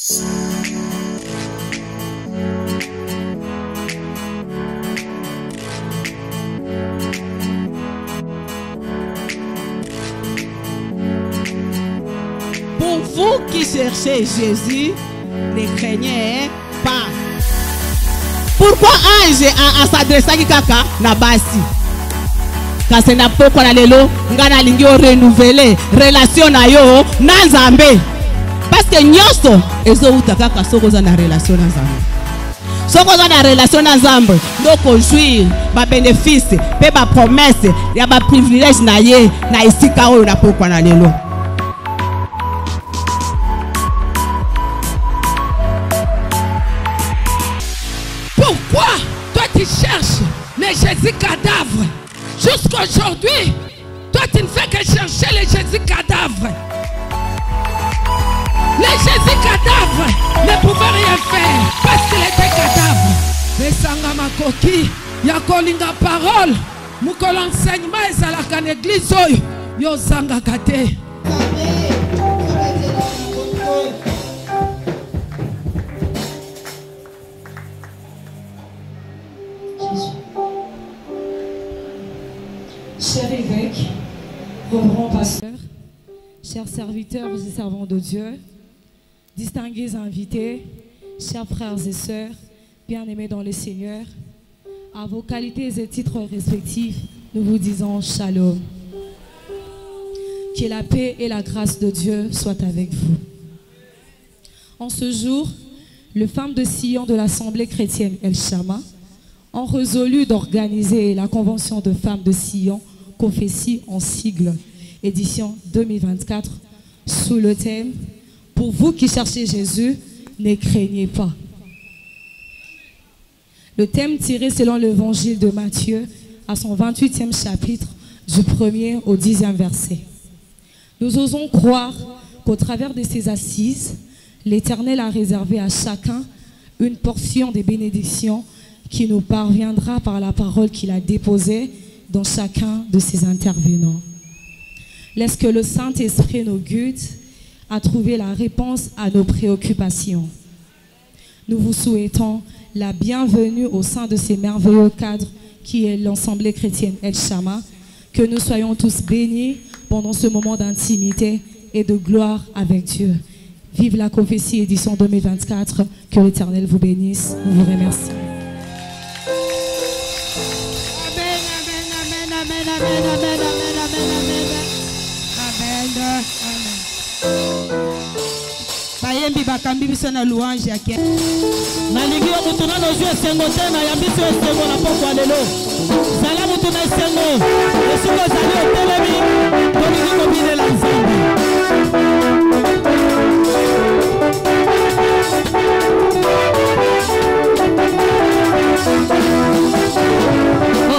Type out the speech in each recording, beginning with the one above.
Pour vous qui cherchez Jésus, ne craignez pas. Pourquoi ange a s'adressé à Kaka na basi? Parce que na poko na lelo ngana lingi o renouveler relation na yo na Nzambe. Parce que nyoso ezo utaka ka soko za na relation na Nzambe. Soko za na relation na Nzambe ndoko jouir ba bénéfice pe ba promesse ya ba privilège na ye na isika oyo na poko na lelo. Pourquoi toi tu cherches les Jésus cadavres? Jusqu'aujourd'hui, toi tu ne fais que chercher les Jésus cadavres. Les Jésus cadavres ne pouvaient rien faire parce qu'il était cadavre. Mais sanga makoki, ya kolinga parole, mukolo enseignement ezalaka na église oyo, yo sanga kate. Cher évêque, reverend pasteur, chers serviteurs et servants de Dieu, distingués invités, chers frères et sœurs, bien-aimés dans le Seigneur, à vos qualités et titres respectifs, nous vous disons shalom. Que la paix et la grâce de Dieu soient avec vous. En ce jour, les femmes de Sion de l'Assemblée chrétienne El Shama ont résolu d'organiser la Convention de femmes de Sion, Confessie en sigle, édition 2024, sous le thème « Pour vous qui cherchez Jésus, ne craignez pas ». Le thème tiré selon l'évangile de Matthieu à son 28e chapitre, du 1er au 10e verset. Nous osons croire qu'au travers de ces assises, l'Éternel a réservé à chacun une portion des bénédictions qui nous parviendra par la parole qu'il a déposée dans chacun de ses intervenants. Laisse que le Saint-Esprit nous guide à trouver la réponse à nos préoccupations. Nous vous souhaitons la bienvenue au sein de ces merveilleux cadres qui est l'Assemblée chrétienne El Shama. Que nous soyons tous bénis pendant ce moment d'intimité et de gloire avec Dieu. Vive la Confessie édition 2024. Que l'Éternel vous bénisse. Nous vous remercions. Amen, amen, amen, amen, amen, amen, amen. Bayembi bakambi biso na louange ya ke. Nalingi yo mutuna no jwe sengo tena ya biso sengo na poko alelo. Sala mutuna sengo. Esuko zali otelemi. Tolingi ko bile la Nzambe. Oh,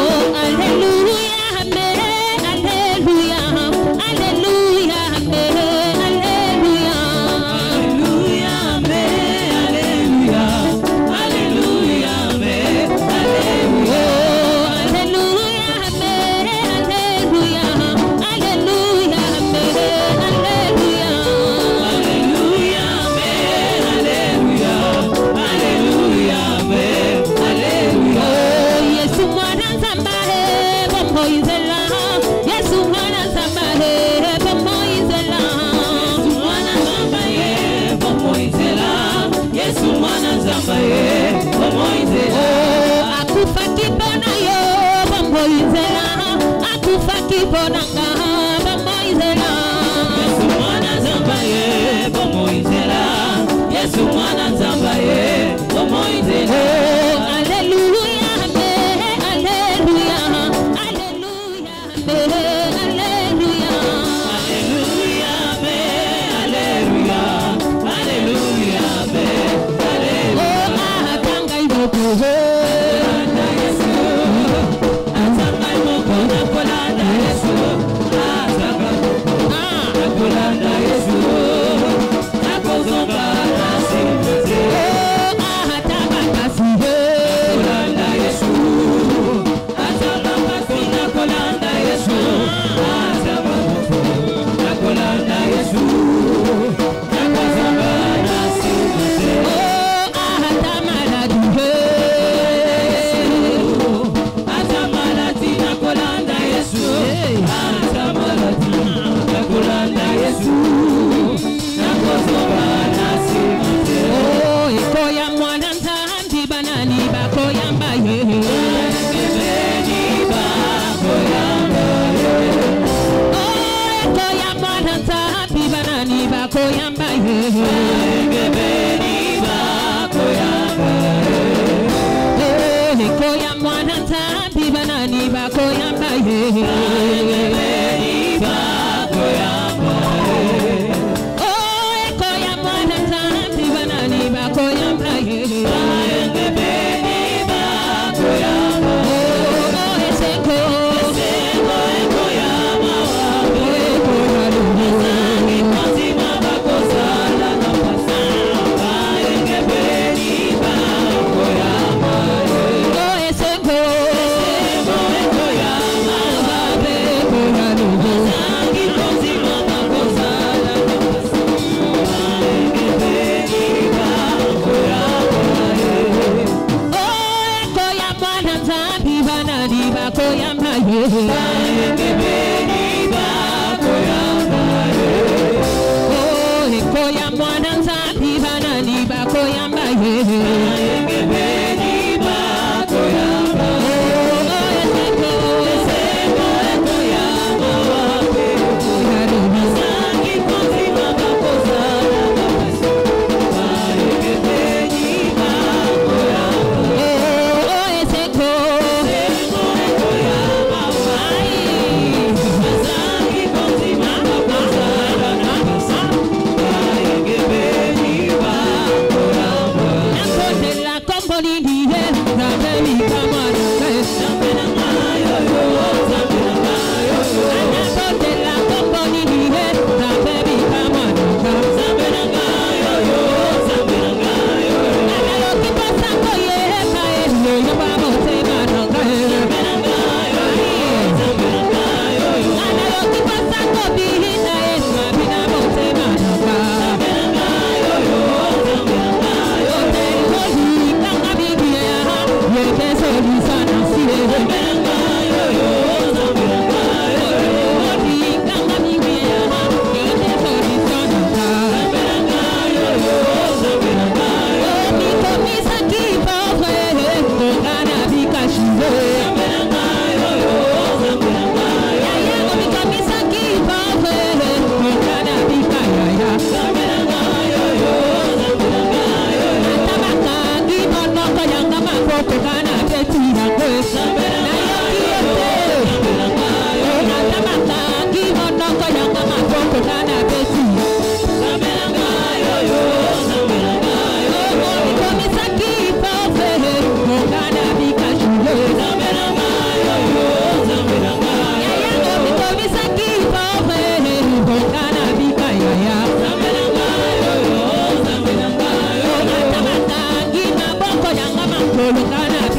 Colocana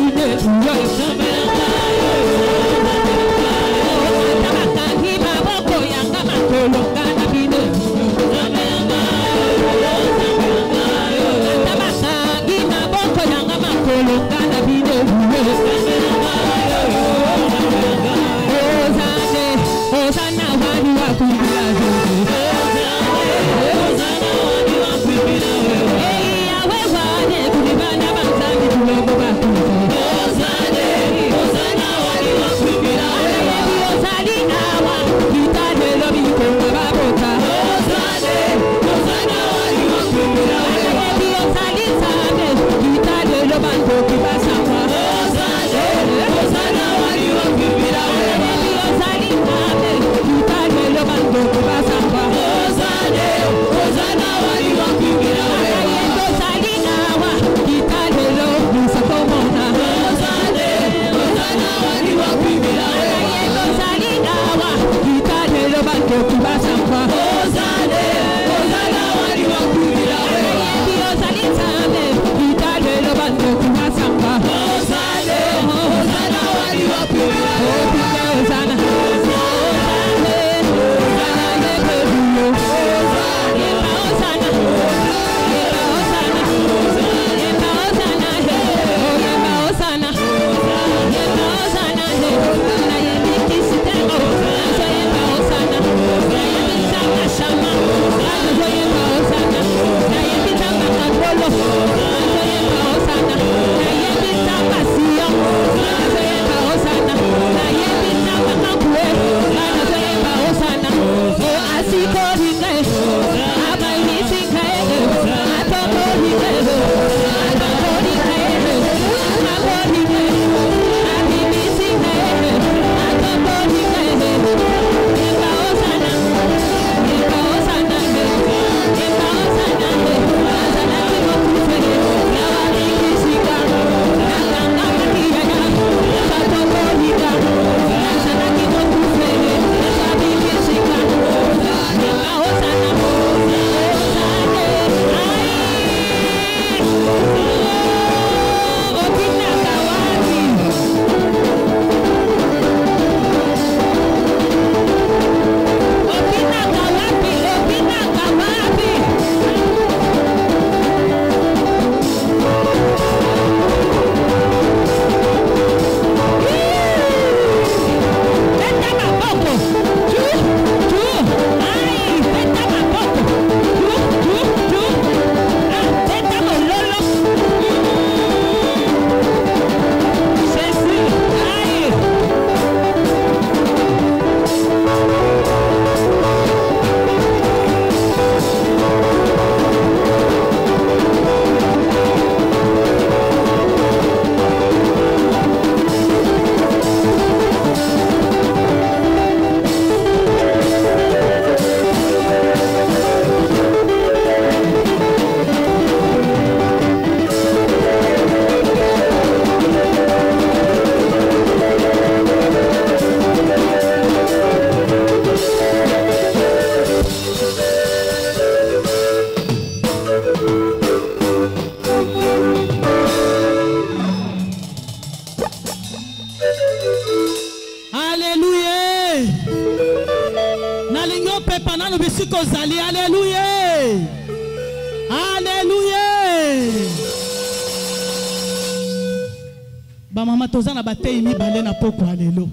ba mama tozana batei mibale na poko alelo.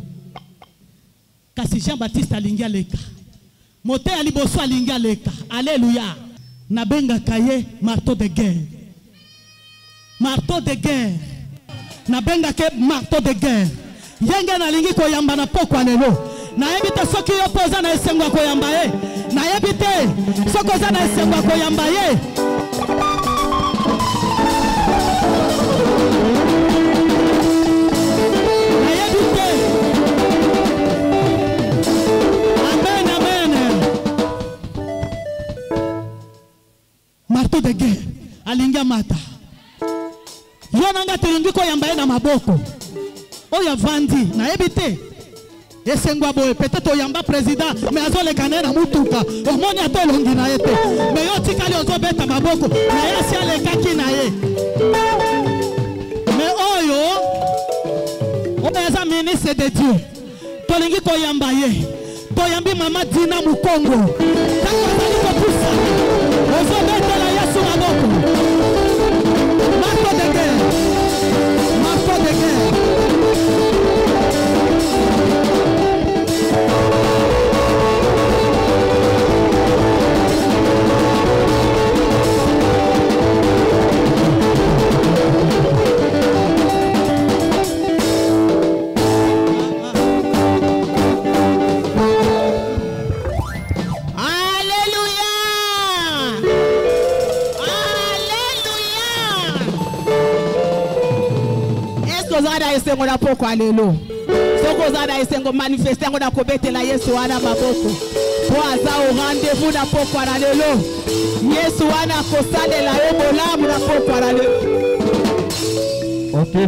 Kasi Jean-Baptiste alingi aleka. Mote ali boso alingi aleka. Alléluia. Nabenga kaye marteau de guerre. Marteau de guerre. Nabenga ke marteau de guerre. Yenga nalingi koyamba na poko alelo. Na yebite soki yo poza na esengo koyamba ye. Na yebite soko za na esengo koyamba ye. Marteau de guerre alingia mata yonanga telingi ko yamba na maboko oya vandi na ebite esengwa boye peut-être oyamba président mais azole kana na mutuka omoni atolongi na yete mais yo tikali ozobeta maboko na yasi alekaki na ye mais oyo oza ministre de Dieu tolingi ko yamba ye toyambi mama Dina Mukongo takazali ko pusa ozobeta la yesu maboko marteau de guerre marteau de guerre. Zada esengo na poko alelo. Soko zada esengo manifestango na kobete la Yesu wana maboko. Po aza au rendez-vous na poko alelo. Yesu wana kosale la ebolamu na poko alelo. Okay.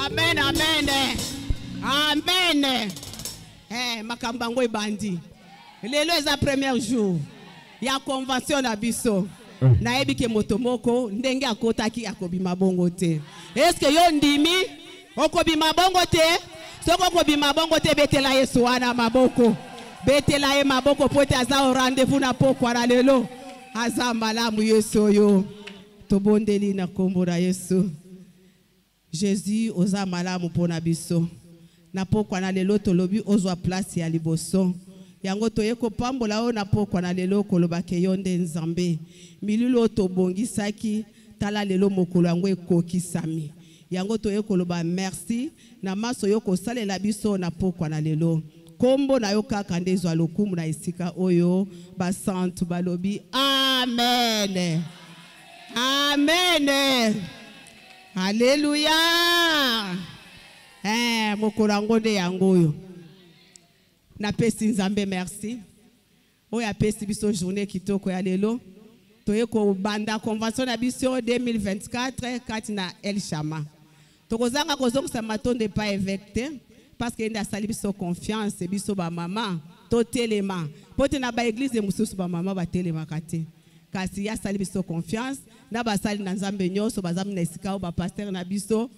Amen, amen. Amen. Makambango ebandi. Lelo eza premier jour. Ya convention na biso. Na ebike motomoko ndenge akotaki akobima bongo te. Est-ce que yo ndimi okobima bongo te? Soko kobima bongo te betela Yesu wana maboko. Betela ye maboko pote aza au rendez-vous na poko na lelo. Aza malamu Yesu yo. Tobondeli na kombo na Yesu. Jésus oza malamu pona biso. Na poko na lelo tolobi ozwa place ya liboso. Yango toyeko pambola o na poko na lelo koloba ke yonde nzambe. Milulu tobongisaki tala lelo mokolo yango ekokisami. Yango toyeko loba merci na maso yoko salela biso na poko na lelo. Kombo na yo kaka ndezwa lokumu na esika oyo basantu balobi amen. Amen. Alléluia. Mokolo yango nde yango oyo. Na pesi nzambe merci. Oya pesi biso journée kitoko ya lelo. Toyeko banda convention na biso 2024 kati na El Shama. Tokozanga kozongo sa matonde pa évêque parce que nda sali biso confiance biso ba mama to telema. Pote na ba église mususu ba mama ba telema kate. Kasi ya sali biso confiance na ba sali na nzambe nyoso bazam na esika ba pasteur na biso.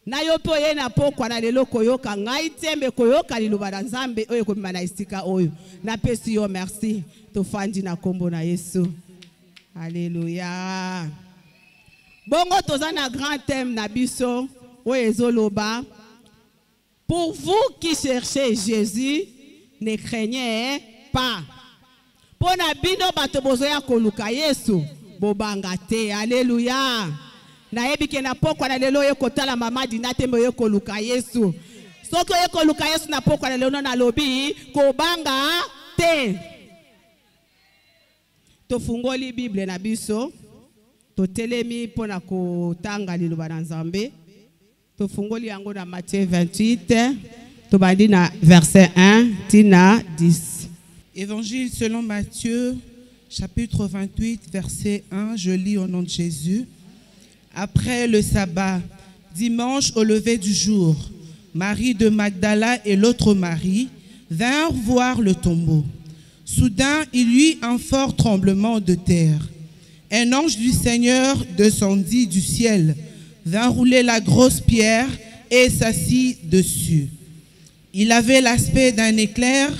Na yo po ye na poko na lelo koyoka ngai tembe koyoka liloba na nzambe oyo ko na esika oyo. Na pesi yo merci to fandi na kombo na Yesu. Alléluia. Bongo tozana grand thème na biso oyo ezoloba. Pour vous qui cherchez Jésus, ne craignez pas. Pona bino bato bozoya koluka Yesu bobanga te. Alléluia. Na yebike na poko na lelo yekotala mama Dina tembe yekoluka Yesu. Soko yekoluka Yesu na poko na lelo na lobi kobanga te. Tofungoli Bible na biso. Totelemi pona kotanga liloba na Nzambe. Tofungoli yango na Matthieu 28. Tobandi na verset 1 tina 10. Évangile selon Matthieu, chapitre 28, verset 1. Je lis au nom de Jésus. Après le sabbat, dimanche au lever du jour, Marie de Magdala et l'autre Marie vinrent voir le tombeau. Soudain, il y eut un fort tremblement de terre. Un ange du Seigneur descendit du ciel, vint rouler la grosse pierre et s'assit dessus. Il avait l'aspect d'un éclair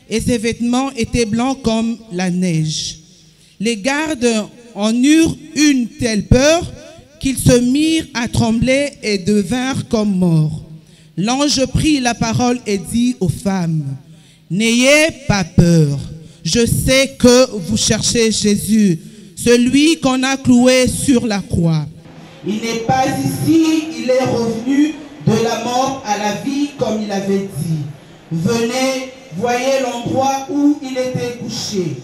et ses vêtements étaient blancs comme la neige. Les gardes en eurent une telle peur qu'ils se mirent à trembler et devinrent comme morts. L'ange prit la parole et dit aux femmes, « N'ayez pas peur, je sais que vous cherchez Jésus, celui qu'on a cloué sur la croix. Il n'est pas ici, il est revenu de la mort à la vie comme il avait dit. Venez, voyez l'endroit où il était couché.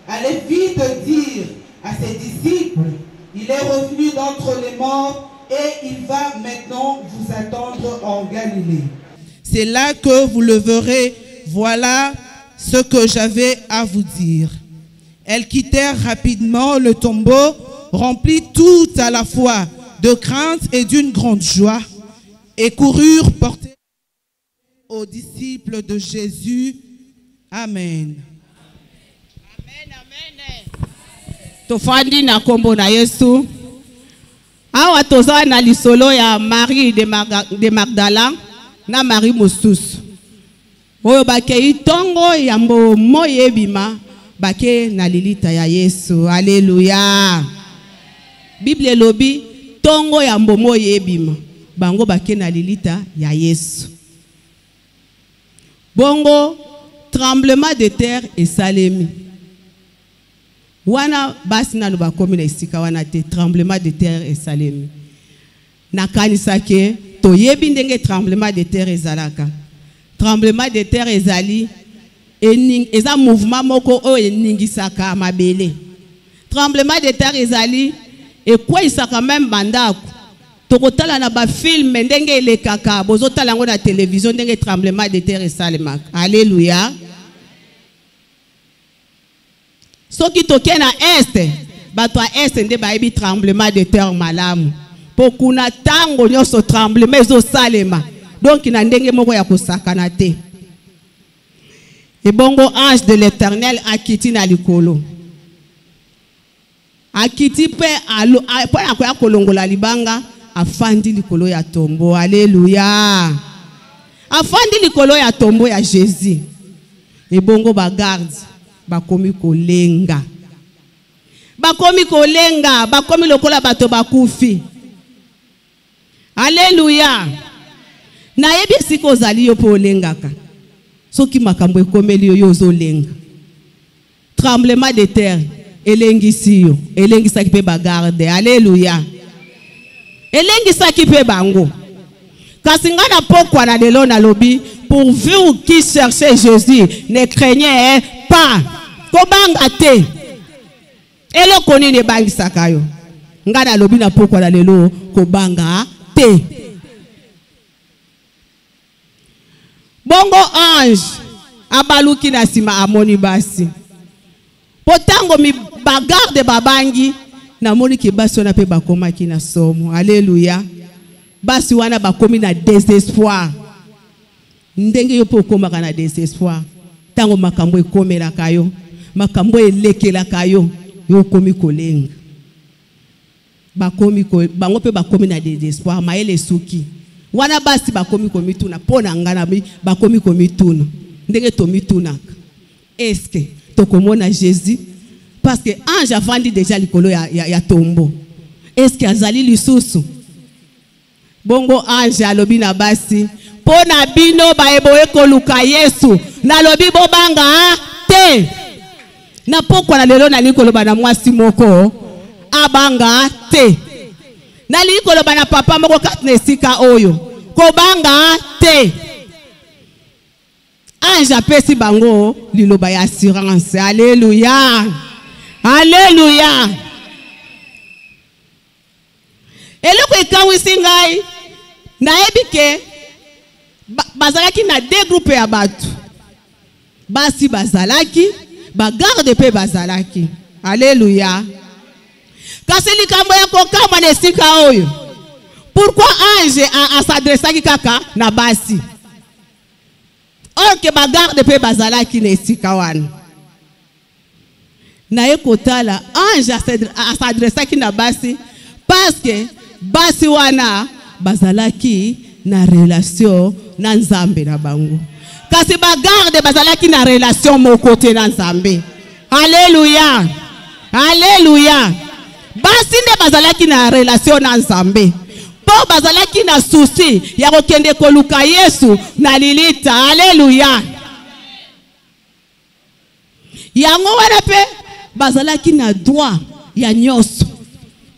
Allez vite dire à ses disciples, il est revenu d'entre les morts et il va maintenant vous attendre en Galilée. C'est là que vous le verrez. Voilà ce que j'avais à vous dire. » Elles quittèrent rapidement le tombeau, remplies tout à la fois de crainte et d'une grande joie, et coururent porter aux disciples de Jésus. Amen. Amen, amen. Tofandi na kombo na Yesu. Awa toza na lisolo ya Marie de Magdala na Marie mosusu. Oyo bakei tongo ya moye bima bake na lilita ya Yesu. Alléluia. Bible lobi tongo ya moye bima bango bake na lilita ya Yesu. Bongo tremblement de terre et salemi. Wana basi na nuba komi na isika wana te tremblement de terre et salemi. Nakanisa ke to yebi ndenge tremblement de terre ezalaka. Tremblement de terre ezali eza mouvement moko o eningisaka mabele. Tremblement de terre ezali ekwa isaka même bandako. Tokotala na ba film ndenge elekaka bozotala ngo na télévision ndenge tremblement de terre esalemaka. Alléluia. Soki toke na est bato a est nde bayebi tremblement de terre malamu. Pokuna tango nyonso tremblement ezosalema. Donc na ndenge moko ya kosakana te. Ebongo ange de l'Éternel akiti na likolo. Akiti pe pona koya kolongola libanga afandi likolo ya tombo. Alléluia. Afandi likolo ya tombo ya Jésus. Ebongo bagarde bakomi kolenga. Bakomi kolenga, bakomi lokola bato bakufi. Alléluia. Na yebi siko zali yo po lengaka. Soki makambo ekomeli yo yozo lenga. Tremblement de terre elengisi yo, elengisa ki pe bagarde. Alléluia. Elengisa ki pe bango. Kasi nga na pokwa na lelo na lobi, pour vous qui cherchez Jésus, ne craignez pas. Kobanga te. Elo koni ne bangisaka yo. Nga na lobi na pokwa na lelo kobanga te. Bongo ange abaluki na sima amoni basi. Potango mi bagarde babangi na moni ki basi wana pe bakoma ki na somo. Alléluia. Basi wana bakomi na désespoir. Ndenge yo po koma na désespoir. Tango makambo ekomela kayo, makambo elekela kayo, yo komi kolenga. Bakomi ko bango pe bakomi na désespoir maele suki. Wana basi bakomi komituna pona ngana bakomi komituna ndenge tomituna est-ce que tokomona Jésus parce que ange avandi déjà likolo ya tombo est-ce que azali lisusu bongo ange alobi na basi pona bino baeboye koluka Yesu na lobi bobanga te na pokwa na lelo na likolo bana mwasi moko abanga te. Na likolo bana papa moko katne sika oyo kobanga te. Ange apesi bango liloba ya assurance. Alléluia. Alléluia. Eloko ekawisi ngai na ebike bazalaki na deux groupes ya batu. Basi bazalaki bagarde pe bazalaki. Alléluia. Kasi likambo ya kokama na esika oyo. Pourquoi ange a s'adressaki kaka na basi? Or que bagarde pe bazalaki na esika wana. Na ekotala ange a s'adressaki na basi parce que basi wana bazalaki na relation na Nzambe na bango. Kasi bagarde bazalaki na relation moko te na Nzambe. Alléluia. Alléluia. Basi basinde bazalaki na relation na Nzambe. Po bazalaki na souci ya kokende koluka Yesu na lilita. Alléluia. Yango wana pe bazalaki na droit ya nyonso.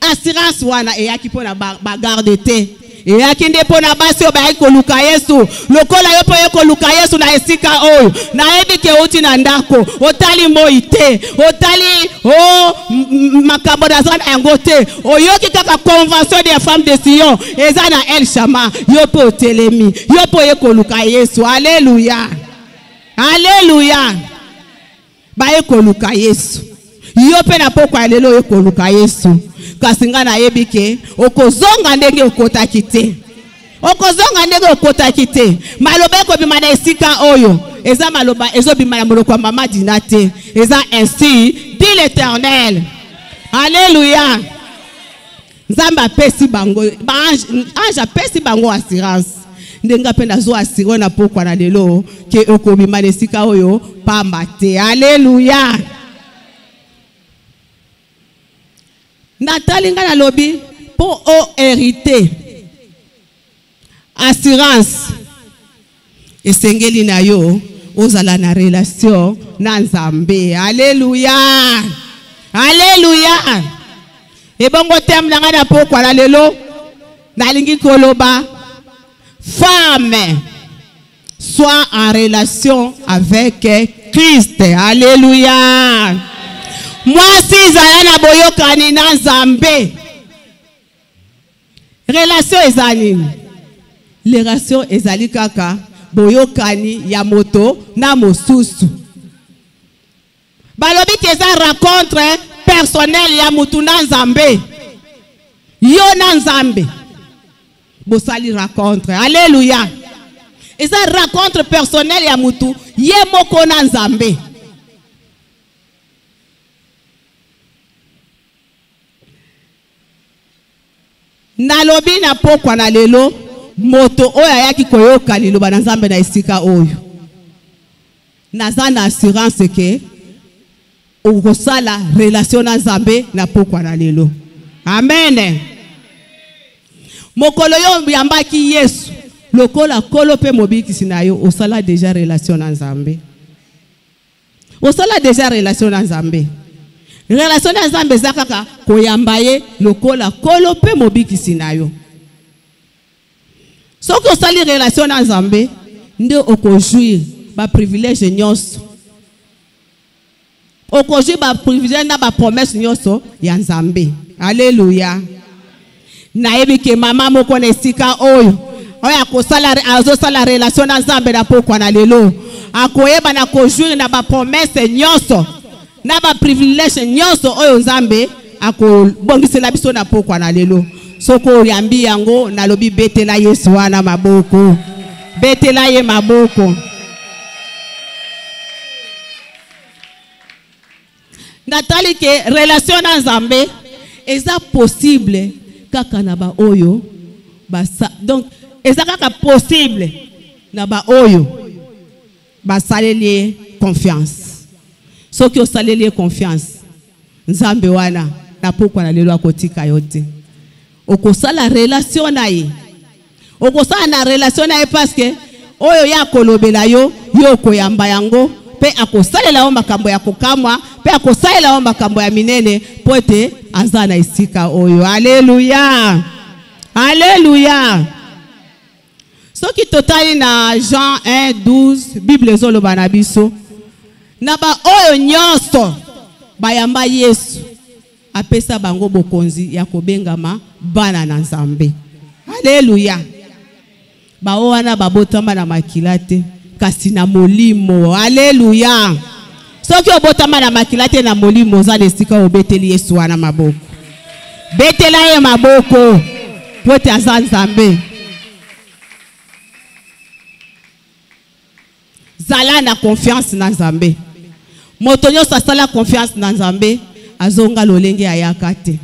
Assurance wana eyaki pona bagarde te. Eyaki nde pona basi obayaki koluka Yesu. Lokola yo po koluka Yesu na esika oyo. Na yebi ke uti na ndako. Otali moi te. Otali makambo na zana yango te. Oyoki kaka convention des femmes de Sion. Eza na El Shama. Yo po otelemi. Yo po koluka Yesu. Alléluia. Alléluia. Ba koluka Yesu. Yo pe na pokwa lelo koluka Yesu. Kasinga na yebike okozonga ndenge okotaki te. Okozonga ndenge okotaki te. Maloba ko bima na esika oyo. Eza maloba ezo bima na moloko mama dinate. Eza ainsi dit l'Éternel. Alléluia. Nzamba pesi bango. Anja pesi bango assurance. Ndenga pe na zo assurance na pokwa na lelo ke okobima na esika oyo pamba te. Alléluia. Nathalie nga na lobi pour hériter assurance esengeli na yo ozala na relation na Nzambe. Alléluia. Alléluia. Et bongo tem na nga na pokwa na lelo nalingi koloba femme soit en relation avec Christ. Alléluia. Moi si zala boyokani na Nzambe. Relation ezali. Les relations ezali kaka boyokani ya moto na mosusu. Balobi keza rencontre personnelle ya mutu na Nzambe. Yo na Nzambe. Bosali rencontre. Alléluia. Eza rencontre personnelle ya mutu ye moko na Nzambe. Nalobi na pokwa na lelo moto oya yaki koyoka liloba na Nzambe na esika oyo. Naza na assurance ke okosala relation na Nzambe na pokwa na lelo. Amen. Mokolo yo yambaki Yesu lokola kolo pe mobikisi na yo osala déjà relation na Nzambe. Osala déjà relation na Nzambe. Relation na Nzambe zakaka koyambaye lokola kolo pe mobikisi na yo. Soki osali relation na Nzambe nde okojouir ba privilège nyonso. Okojouir ba privilège na ba promesse nyonso ya Nzambe. Alléluia. Na yebi ke mama moko na esika oyo oya kosala azosala relation na Nzambe na pokwa na lelo. Akoyeba na kojouir na ba promesse nyonso. Na ba privilège nyonso oyo Nzambe akobongisela biso na pokwa na lelo. Soko yambi yango nalobi betela Yesu wana maboko. Betela ye maboko. Natali ke relation na Nzambe eza possible kaka na ba oyo basa. Donc eza kaka possible na ba oyo basaleli confiance. Soki osaleli confiance Nzambe wana na pokwa na lelo akotika yote. Okosala relation na ye. Okosala na relation na ye parce que oyo ya kolobela yo yo koyamba yango pe akosalela yo makambo ya kokamwa pe akosalela yo makambo ya minene pote azana isika oyo. Alléluia. Alléluia. Soki totali na Jean 1:12 Bible zoloba na biso na ba oyo nyonso bayamba Yesu apesa bango bokonzi ya kobengama bana na Nzambe. Alléluia. Ba wana babotama na makilate kasi na molimo. Alléluia. Soki obotama na makilate na molimo za lesika obeteli Yesu wana maboko. Betela ye maboko pote aza Nzambe. Zala na confiance na Nzambe. Moto nyonso asala confiance na Nzambe azonga lolenge ayaka te.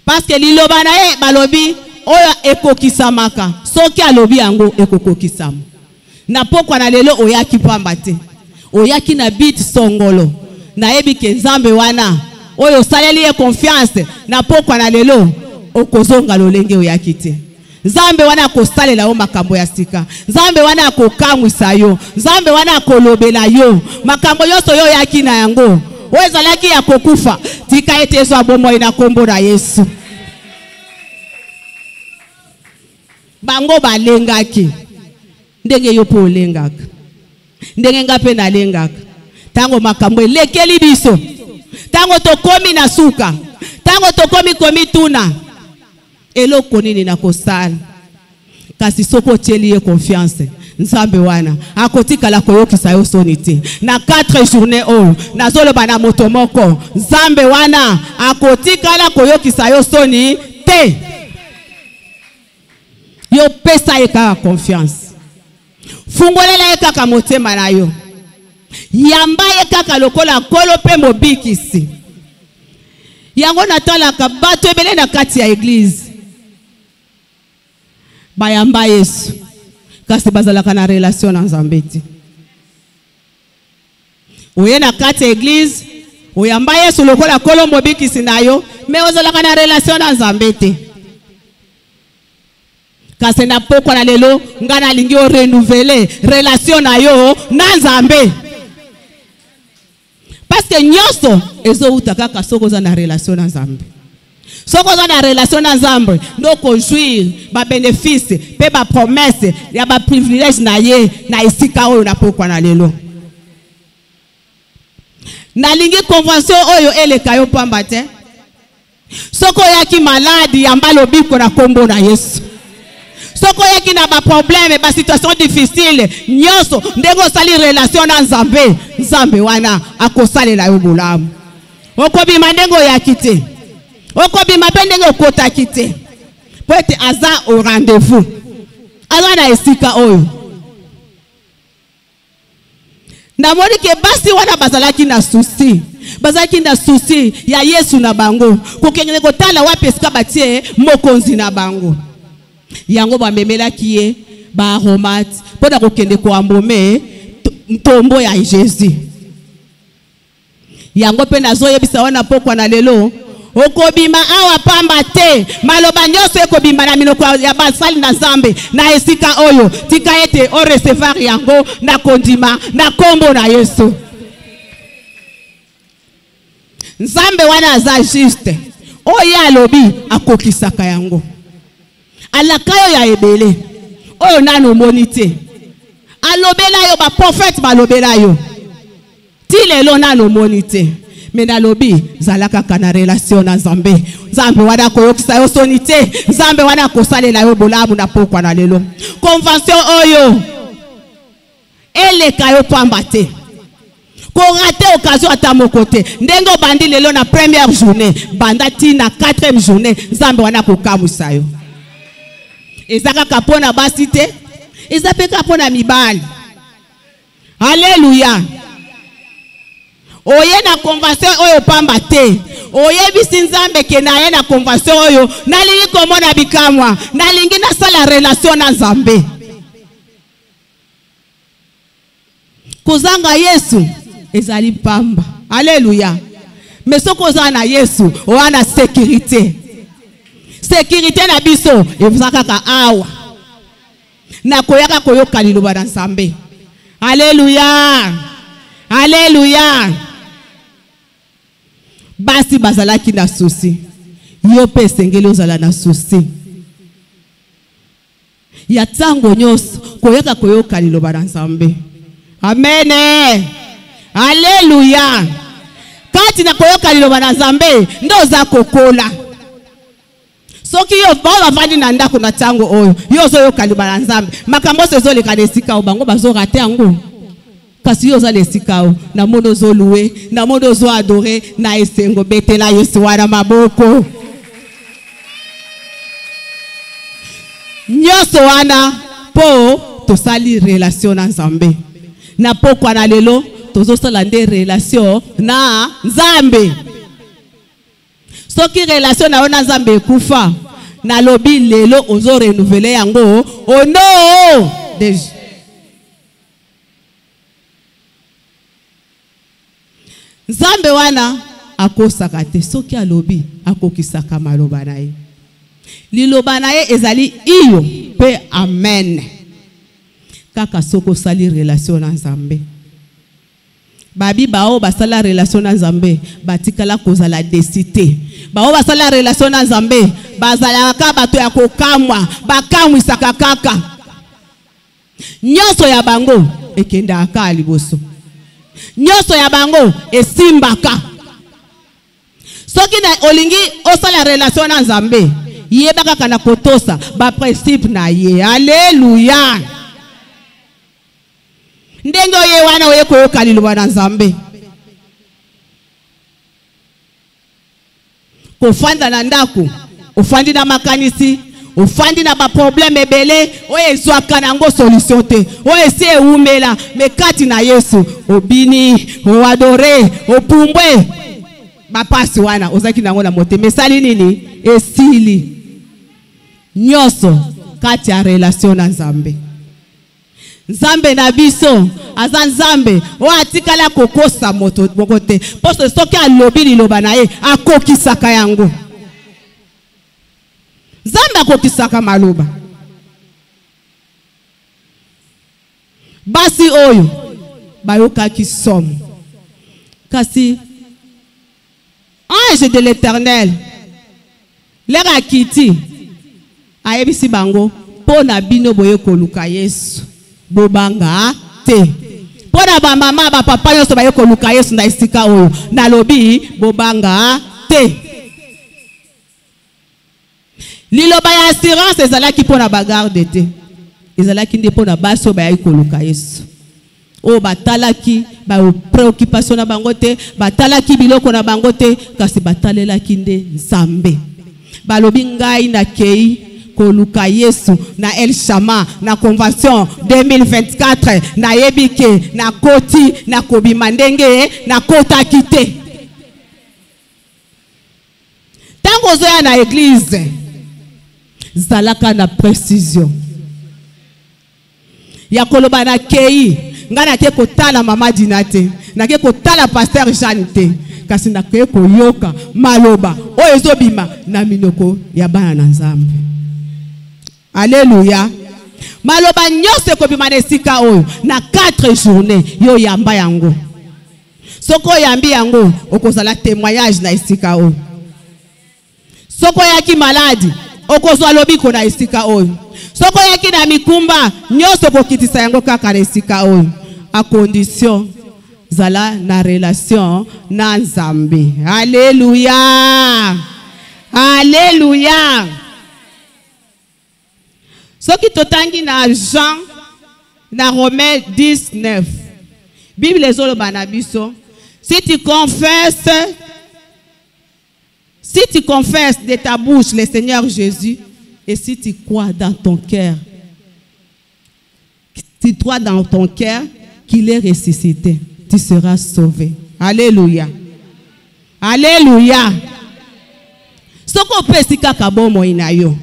Parce que liloba na ye balobi oyo ekokisamaka. Soki alobi yango ekokokisama. Na pokwa na lelo oyaki pamba te. Oyaki na bit songolo. Na yebi ke Nzambe wana oyo saleli ye confiance na pokwa na lelo okozonga lolenge oyaki te. Nzambe wana akosalela yo makambo ya sika. Nzambe wana akokamwisa yo. Nzambe wana akolobela yo makambo nyonso yo yaki na yango. Oyo ezalaki ya kokufa tika ete ezwa bomoi na kombo na Yesu. Bango balengaki ndenge yo po olengaka, ndenge nga mpe nalengaka. Tango makambo elekeli biso, tango tokomi na suka, tango tokomi komituna eloko nini na kosala, kasi soko otieli ye confiance, Nzambe wana akotikala koyokisa yo soni te. Na 4 journée oyo nazoloba na moto moko, Nzambe wana akotikala koyokisa yo soni te. Yo pesa ye kaka confiance, fungolela ye kaka motema na yo, yamba ye kaka lokola kolo pe mobikisi. Yango natalaka bato ebele na kati ya église bayamba Yesu kasi bazalaka na relation na Nzambe te. Oye na kati ya église oyamba Yesu lokola kolo mobikisi na yo, me ozalaka na relation na Nzambe te. Kasi na pokwa na lelo nga nalingi o renouveler relation na yo na Nzambe. Parce que nyonso ezo utakaka soko za na relation na Nzambe. Soko za na relation na Nzambe ndo ko jouir ba bénéfice pe ba promesse ya ba privilège na ye na esika oyo na pokwa na lelo. Nalingi convention oyo eleka yo pamba te. Soko yaki malade ya mbalobiko na kombo na Yesu. Soko yaki na ba problème ba situation difficile nyonso ndego sali relation na Nzambe, Nzambe wana akosalela yo bolamu. Okobima ndengo yaki te, okobima pe ndenge okotaki te. Po ete aza au rendez-vous, aza na esika oyo. Namoni ke basi wana bazalaki na souci, bazalaki na souci ya Yesu na bango, kokengele kotala wapi esika batie mokonzi na bango. Yango bamemelaki ye ba aromate pona kokende ko ambome ntombo ya Jésus. Yango pe nazoyebisa wana pokwa na lelo okobima awa pamba te, maloba nyonso ekobima na minoko ya basali na Nzambe na esika oyo tika ete o recevoir yango na kondima na kombo na Yesu. Nzambe wana aza juste oyo alobi akokisaka yango. Alakayo ya ebele oyo nano monite alobela yo ba prophète balobela yo ti lelo nano monite me nalobi zalaka kana relation na Nzambe. Nzambe wana koyokisa yo sonite, Nzambe wana kosalela yo bolamu na pokwa na lelo. Convention oyo eleka yo pamba te, ko rate occasion ata moko te. Ndengo bandi lelo na première journée banda ti na 4e journée Nzambe wana kokamwisa yo. Ezaka kapona basi te, ezape kapona mibali. Alléluia. Oye na convention oyo pamba te, oye bisi Nzambe ke na ye na convention oyo nalingi komona bikamwa, nalingi na sala relation na Nzambe. Kozanga Yesu ezali pamba. Alléluia. Mais soko za na Yesu wana sécurité. Sécurité na biso evuzaka ka awa na koyaka koyoka liloba na Nzambe. Alléluia. Alléluia. Basi bazalaki na souci, yo pe sengeli ozala na souci ya tango nyonso koyaka koyoka liloba na Nzambe. Amen. Alléluia. Kati na koyoka liloba na Nzambe ndo za kokola. Soki yo ba bavandi na ndako na tango oyo yo zo yoka liloba na Nzambe makambo sezo leka desika obango bazo rate yango. Kasi yo za lesika o na mono zo louer, na mono zo adorer, na esengo betela Yesu wana maboko. Nyoso wana po to sali relation na Nzambe. Na pokwa na lelo tozo sala nde relation na Nzambe. Soki relation na ona Nzambe kufa na lobi lelo ozo renouveler yango au nom de Jésus. Nzambe wana akosaka te soki alobi akokisaka maloba na ye. Liloba na ye ezali iyo pe amen. Kaka soko sali relation na Nzambe. Babi bao basala relation na Nzambe batikala kozala desité. Bao basala relation na Nzambe bazala ka bato ya kokamwa bakamwisaka kaka. Nyonso ya bango ekenda aka liboso. Nyonso ya bango esimbaka. Soki na olingi osala relation na Nzambe yebaka kana kotosa ba principe na ye. Alléluia. Ndenge oye wana oye koyoka liloba na Nzambe. Kofanda na ndako, ofandi na makanisi, ofandi na ba problème ebele, oye zwaka nango solution te. Oye si eumela mekati na Yesu, obini, oadore, opumbwe. Ba pasi wana ozaki nango na mote mesali nini? Esili. Nyoso kati ya relation na Nzambe. Nzambe na biso aza Nzambe o atikala kokosa moto bokote poso soki alobi liloba na ye akokisaka yango. Nzambe akokisaka maloba. Basi oyo bayokaki somo kasi ange de l'Éternel lera kiti ayebisi bango pona bino boye koluka Yesu bobanga te. Pona ba mama ba papa nyonso baye koluka Yesu na esika oyo nalobi bobanga te. Liloba ya assurance ezalaki pona bagarde te. Ezalaki nde pona baso baye koluka Yesu. O batalaki ba préoccupation na bango te, batalaki biloko na bango te, kasi batalelaki nde Nzambe. Balobi ngai na kei koluka Yesu na El Shama na convention 2024 na yebike na koti na kobima ndenge na kota kite. Tango zoya na église zalaka na précision. Ya koloba na kei ngana ke kotala mama Dinate na ke kotala pasteur Jean te kasi na ke koyoka maloba oyo ezobima na minoko ya bana na Nzambe. Alléluia. Maloba nyose kobima na esika oyo na 4 journées yo yamba yango. Soko yambi yango okozala témoignage na esika oyo. Soko yaki maladi okozwa lobiko na esika oyo. Soko yaki na mikumba nyose kokitisa yango kaka na esika oyo. A condition zala na relation na Nzambe. Alléluia. Alléluia. Ce qui totangi na Jean na Romains 19. Bible ezolo banabiso. Si tu confesses de ta bouche le Seigneur Jésus et si tu crois dans ton cœur, tu crois dans ton cœur qu'il est ressuscité, tu seras sauvé. Alléluia. Alléluia. Soko pesika kabomo inayo.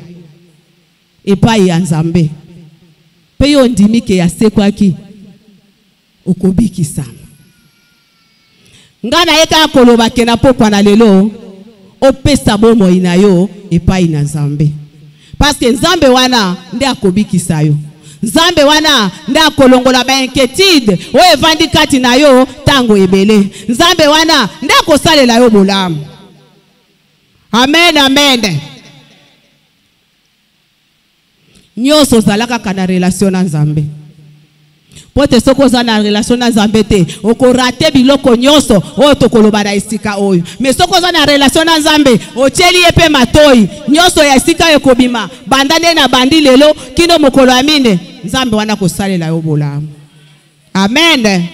Et pas ya Nzambe. Pe yo ndimi ke ya sekwaki okobiki sana. Ngana yeka koloba ke na pokwa na lelo opesa bomo inayo et pas ina Nzambe. Parce que Nzambe wana nde akobiki sayo. Nzambe wana nde akolongola ba inquiétude o evandi kati na yo tango ebele. Nzambe wana nde akosalela yo bolamu. Amen, amen. Nyoso zalaka kana relation na Nzambe. Pote soko za na relation na Nzambe te oko rate biloko nyoso o tokoloba na esika oyo. Mais soko za na relation na Nzambe o cheli epe matoi nyoso ya esika ekobima bandane na bandi lelo kino mokolo amine Nzambe wana kosalela yo bolamu. Amen.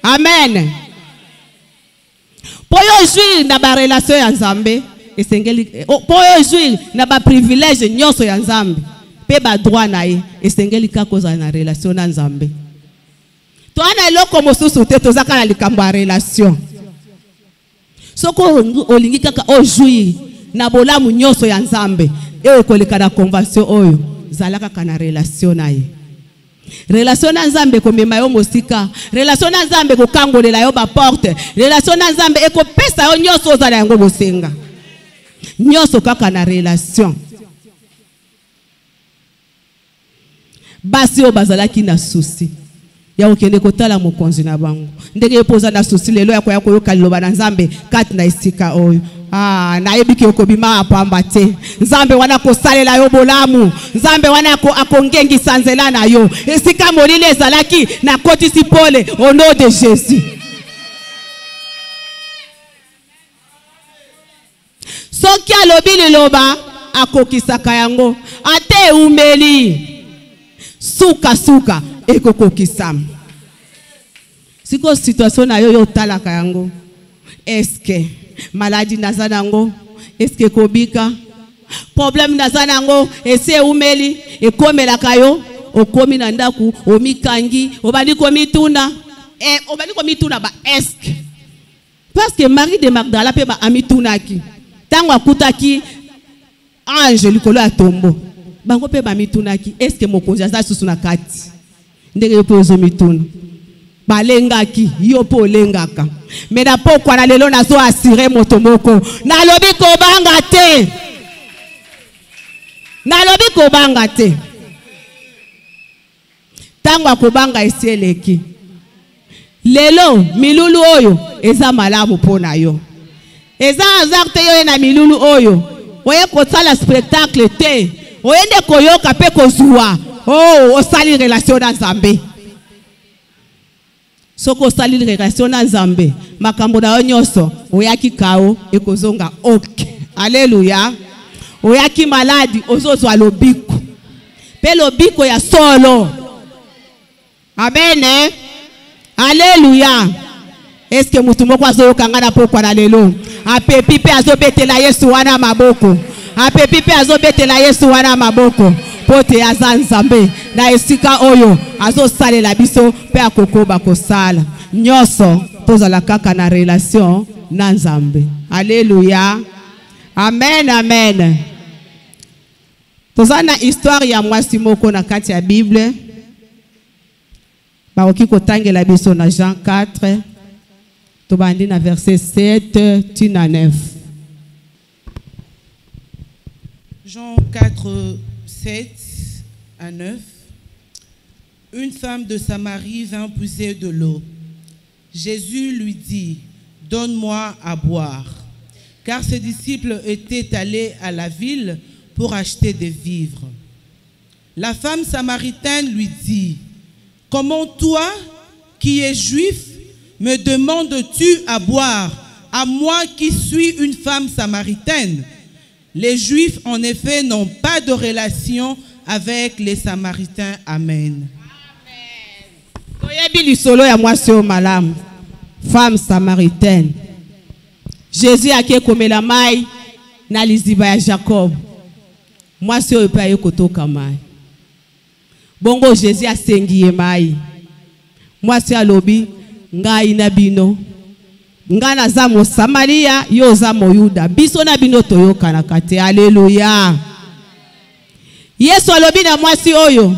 Amen. Poyo jui na ba relation ya Nzambe esengeli poyo jui na ba privilège nyoso ya Nzambe. Pe ba droit na ye esengeli kakoza na relation na Nzambe. To ana eloko mosusu te tozaka na likambo ya relation. Soko olingi kaka ojui na bolamu nyoso ya Nzambe e koleka na convention oyo zalaka kana relation na ye. relation na nzambe komema yo mosika, relation na nzambe kokangolela yo ba porte, relation na nzambe ekopesa yo nyonso ozala yango bosenga. Nyonso kaka na relation. Basi o bazalaki na souci ya okende kotala mokonzi na bango, ndenge epoza na souci lelo ya koya koyoka liloba na nzambe kati na esika oyo. Na yebiki okobima apamba te. Nzambe wana kosalela yo bolamu, nzambe wana akongengisa nzela na yo. Esika molile ezalaki na kotisi pole au nom de Jésus. Soki alobi liloba akokisaka yango, ate umeli suka suka ekokokisama. Siko situation na yo talaka yango, eske maladie nazanango, eske kobika problème nazanango, ese umeli ekomelaka yo, okomi na ndaku omikangi obandi komituna obandi komituna ba eske parce que Marie de Magdala pe ba amitunaki tango akutaki ange likolo ya tombo bango pe ba mitunaki eske mokonzi aza susu na kati ndenge yo pe ozomituna balengaki yo po lengaka mais na pokwa na lelo nazo assurer moto moko nalobi kobanga te, nalobi kobanga te. Tango akobanga esieleki lelo milulu oyo eza malamu pona yo, eza hasard te yo na milulu oyo oye kosala spectacle te, oyende koyoka pe kozwa osali relation na Nzambe. Soko osali relation na Nzambe makambo na yo nyonso oyaki kao ekozonga ok. Alléluia. Oyaki maladi ozozwa lobiko pe lobiko ya solo. Amen. Alléluia. Est-ce que mutu moko azoyoka na pokwa na lelo apepi pe azobetela Yesu wana maboko, apepi pe azobetela Yesu wana maboko pote aza Nzambe na esika oyo azosalela biso pe akokoba kosala nyonso tozala kaka na relation na Nzambe. Alléluia. Amen, amen. Tozana histoire ya mwasi moko na kati ya Bible. Baoki kotangela biso na Jean 4 tobandi na verset 7 tina 9. Jean 4, 7 à 9. Une femme de Samarie vint puiser de l'eau. Jésus lui dit, donne-moi à boire. Car ses disciples étaient allés à la ville pour acheter des vivres. La femme samaritaine lui dit, comment toi, qui es juif, me demandes-tu à boire, à moi qui suis une femme samaritaine? Les Juifs, en effet, n'ont pas de relation avec les Samaritains. Amen. Amen. Femme samaritaine. Jésus a été comme la maille na liziba ya Jacob. Moi c'est pas yo kotoka mai. Bongo Jésus a sengiye mai. Moi c'est alobi ngai na bino. Ngana za mo Samaria yo za mo Yuda. Biso na bino toyoka na kate. Alléluia. Yesu alobi na mwasi oyo.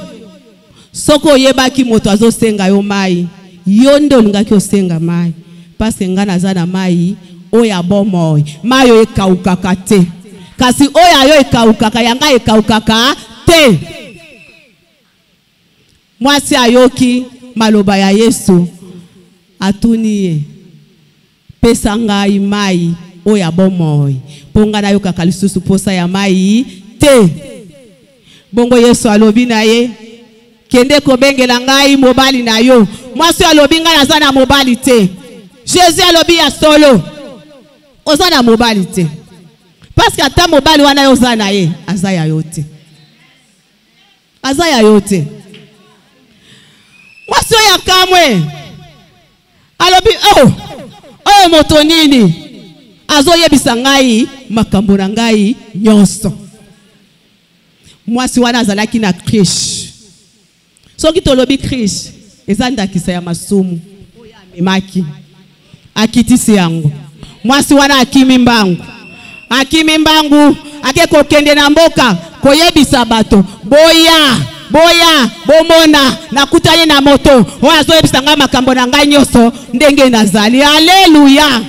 Soko yebaki moto azosenga yo mai. Yondo ngaki osenga mai. Parce ngana za na mai oya bomoy. Mayo ekaukaka te. Kasi oya yo ekaukaka yanga ekaukaka te. Mwasi ayoki maloba ya Yesu atuniye. Pesa ngai mai oya bomoy. Ponga na yo kaka lisusu posa ya mai te. Bongo Yesu alobi na ye kende kobengela ngai mobali na yo. Mwasi alobi nga naza na mobali te. Jésus alobi ya solo oza na mobali te. Parce que ata mobali wana yo oza na ye aza ya yo te. Aza ya yo te. Mwasi oyo akamwe alobi oyo moto nini azoyebisa ngai makambo na ngai nyonso. Mwasi wana azalaki na krish. Soki tolobi krish eza ndakisa ya masumu oyo amemaki akitisi yango. Mwasi wana akimi mbangu. Akimi mbangu ake kokende na mboka koyebisa bato boya boya bomona nakutani na moto oyo azoyebisa ngai makambo na ngai nyonso ndenge nazali. Alleluya.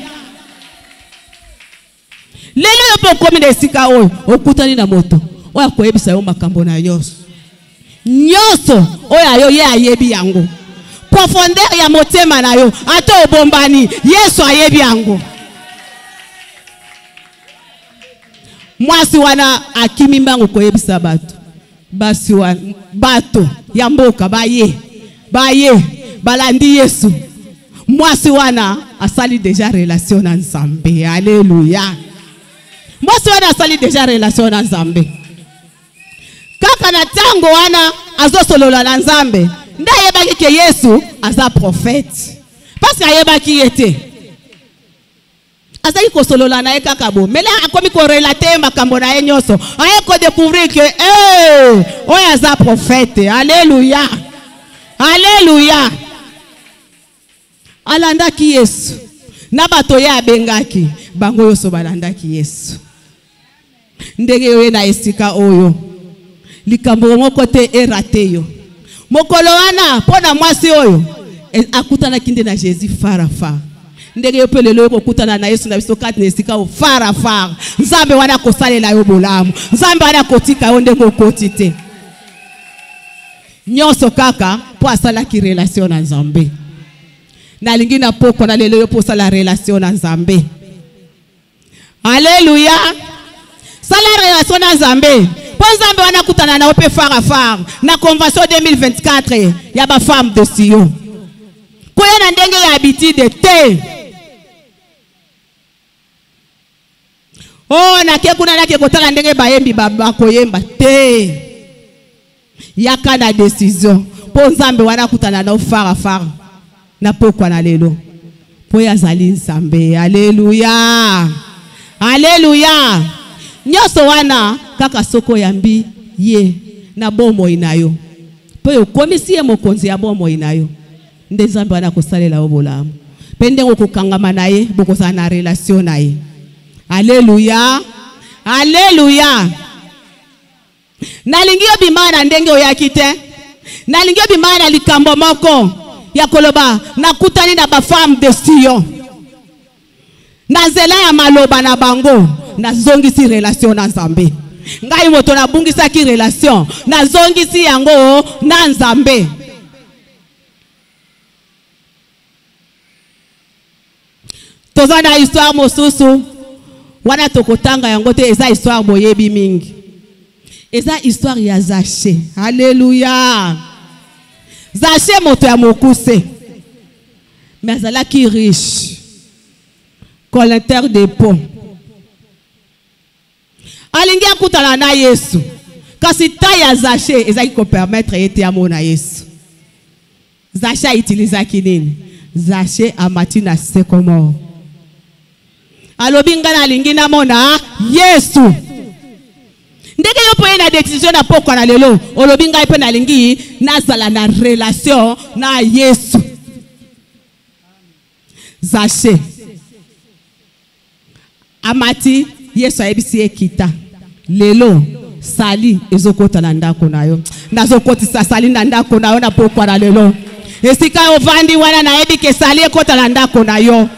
Lelo yo po komi na esika oyo okutani na moto oyo akoyebisa yo makambo na nyonso oyo ayo ye ayebi yango. Profondeur ya motema na yo ata obombani Yesu ayebi yango. Mwasi wana akimi mbango koyebisa bato. Basi wana bato ya mboka baye balandi Yesu. Mwasi wana asali deja relation na Nzambe. Alleluya. Mwasi wana asali deja relation na Nzambe. Kaka na tango wana azosolola na Nzambe. Nda yebaki ke Yesu aza prophète. Parce que yebaki yete. Azali ko solola na ye kaka bo. Mais là akomi ko relater makambo na ye nyonso. Aye ko découvrir que oyo aza prophète. Alléluia. Alléluia. Alandaki Yesu. Na bato ye abengaki bango yoso balandaki Yesu. Ndenge yo na esika oyo. Likambo moko te erate yo. Mokolo wana pona mwasi oyo akutana kinde na Jésus fara. Ndenge yo pe lelo okutana na Yesu na biso kati na esika o fara. Nzambe wana kosalela yo bolamu. Nzambe wana kotika yo ndenge okoti te. Nyonso kaka po asala ki relation na Nzambe. Na lingi na poko na lelo yo po sala relation na Nzambe. Alléluia. Sala relation na Nzambe. Nzambe wana kutana na ope fara na convention 2024 ya ba femme de Sion. Koya na ndenge ya habitude te. Na ke kuna na ke kotala ndenge bayembi baba koyemba te. Yaka na décision. Po Nzambe wana kutana na fara na pokwa na lelo. Po ya zali Nzambe. Alleluya. Alleluya. Nyoso wana kaka soko yambi ye na bomo inayo. Po yo komisi ye mokonzi ya bomo inayo. Nde Nzambe wana kosalela obolamu. Pende okukangama na ye bokozana na relation na ye. Alleluya. Alleluya. Nalingi yo bimana ndenge oyakite. Nalingi yo bimana likambo moko ya koloba nakutani na ba femme de Sion. Nazela ya maloba na bango na zongisi relation na Nzambe. Ngai moto na bungisa ki relation na zongisi yango na Nzambe. Tozana histoire mosusu wana tokotanga yango te eza histoire boyebi mingi. Eza histoire ya Zaché. Alléluia. Zaché moto ya mokuse. Mais azalaki riche. Collecteur de pots. Alingi akutana na Yesu. Kasi ta ya Zaché ezaki ko permettre ete amona Yesu. Zaché utilisa kinini? Zaché amati na sekomo. Alobi ngana alingi na mona Yesu. Ndenge yo po na décision na poko na lelo, olobi ngai pe na lingi na sala na relation na Yesu. Zaché amati Yesu ayebisi ekita. Lelo sali ezokota na ndako na yo. Nazokotisa sali na ndako na yo na poko na lelo. Esika ovandi wana na yebi ke sali ekota na ndako na yo.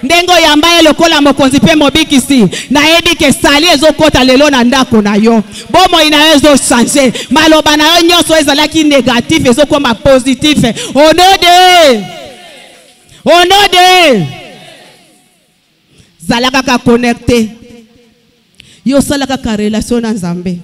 Ndengo yambaye lokola mokonzi pe mobikisi na yebi ke sali ezokota lelo na ndako na yo. Bomo ina ezo changer. Maloba na yo nyonso ezalaki négatif ezokoma positif. Au nom de zalaka ka connecté. Yo salaka ka relation na Nzambe.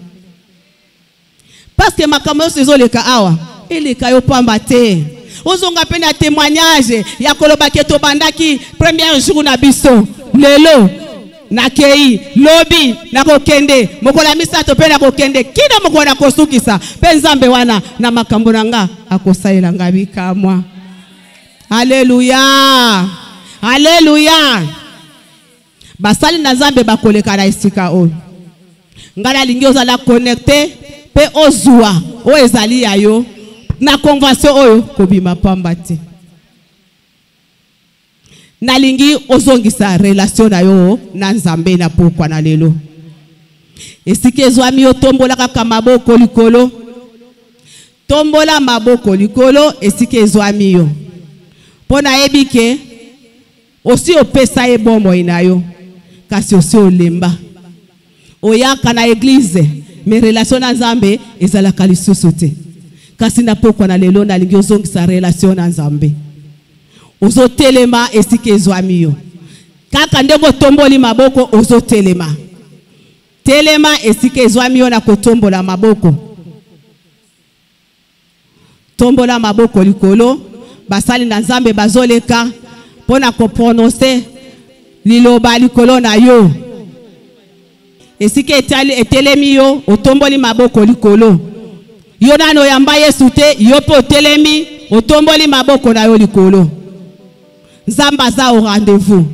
Parce que makambo sezo leka awa, eleka yo pamba te. Ozonga pena témoignage ya koloba ke to bandaki premier jour na biso. Lelo na kei lobi na kokende mokola misato pena kokende kina mokona kosukisa pe Nzambe wana na makambo nanga akosalela ngabi kamwa. Alléluia. Alléluia. Basali na Nzambe bakoleka na esika oyo. Ngala lingi ozala connecté pe ozua o ezali yayo na convention oyo kobima pamba te. Na lingi ozongisa relation na yo na Nzambe na pokwa na lelo. Esika ezwami otombola kaka maboko likolo. tombola maboko likolo esika ezwami yo. Pona yebike osi opesa ye bombo inayo kasi osi olemba. Oyaka na église mais relation na Nzambe ezalaka lisusu te. Kasi na pokwa na lelo na lingi ozongisa relation na Nzambe. Ozo telema esika ezwami yo. Kaka ndebo tomboli maboko ozo telema. Telema esika ezwami yo na kotombola maboko. Tombola maboko likolo basali na Nzambe bazoleka pona ko prononcer liloba likolo na yo. Esika etelemi yo otomboli maboko likolo. Yo nano yamba Yesu te yo po otelemi otomboli maboko na yo likolo. Nzamba za au rendez-vous.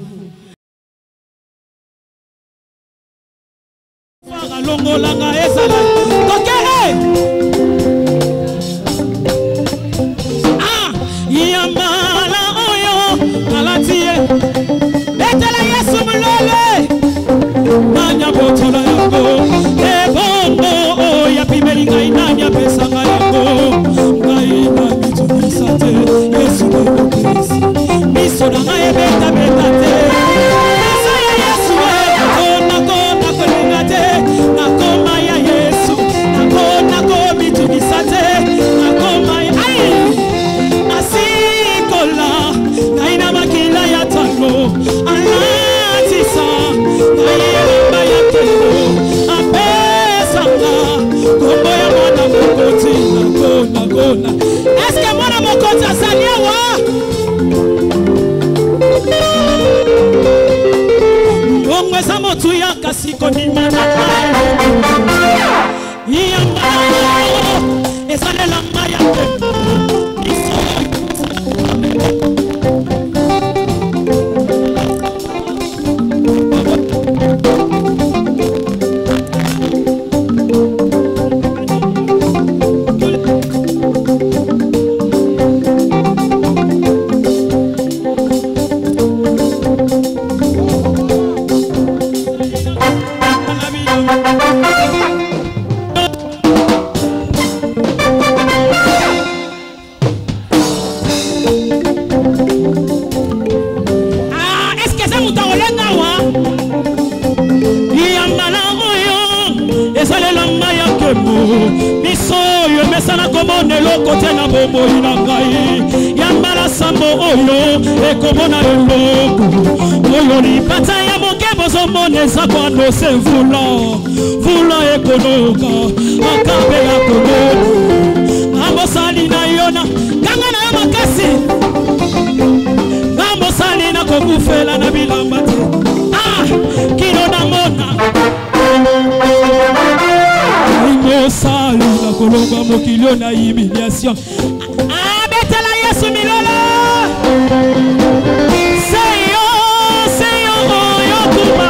Est-ce que moi mon compte a sali wa? Ngwe sa motu ya kasiko ni mana. Yamba esale la maya. C'est voulant ekonoka akabe ya kono amosali na yona kanga na makasi amosali na kokufela na bilamba te kilo na mona imosali na kolonga mokilio na humiliation betela Yesu milolo seyo yokuba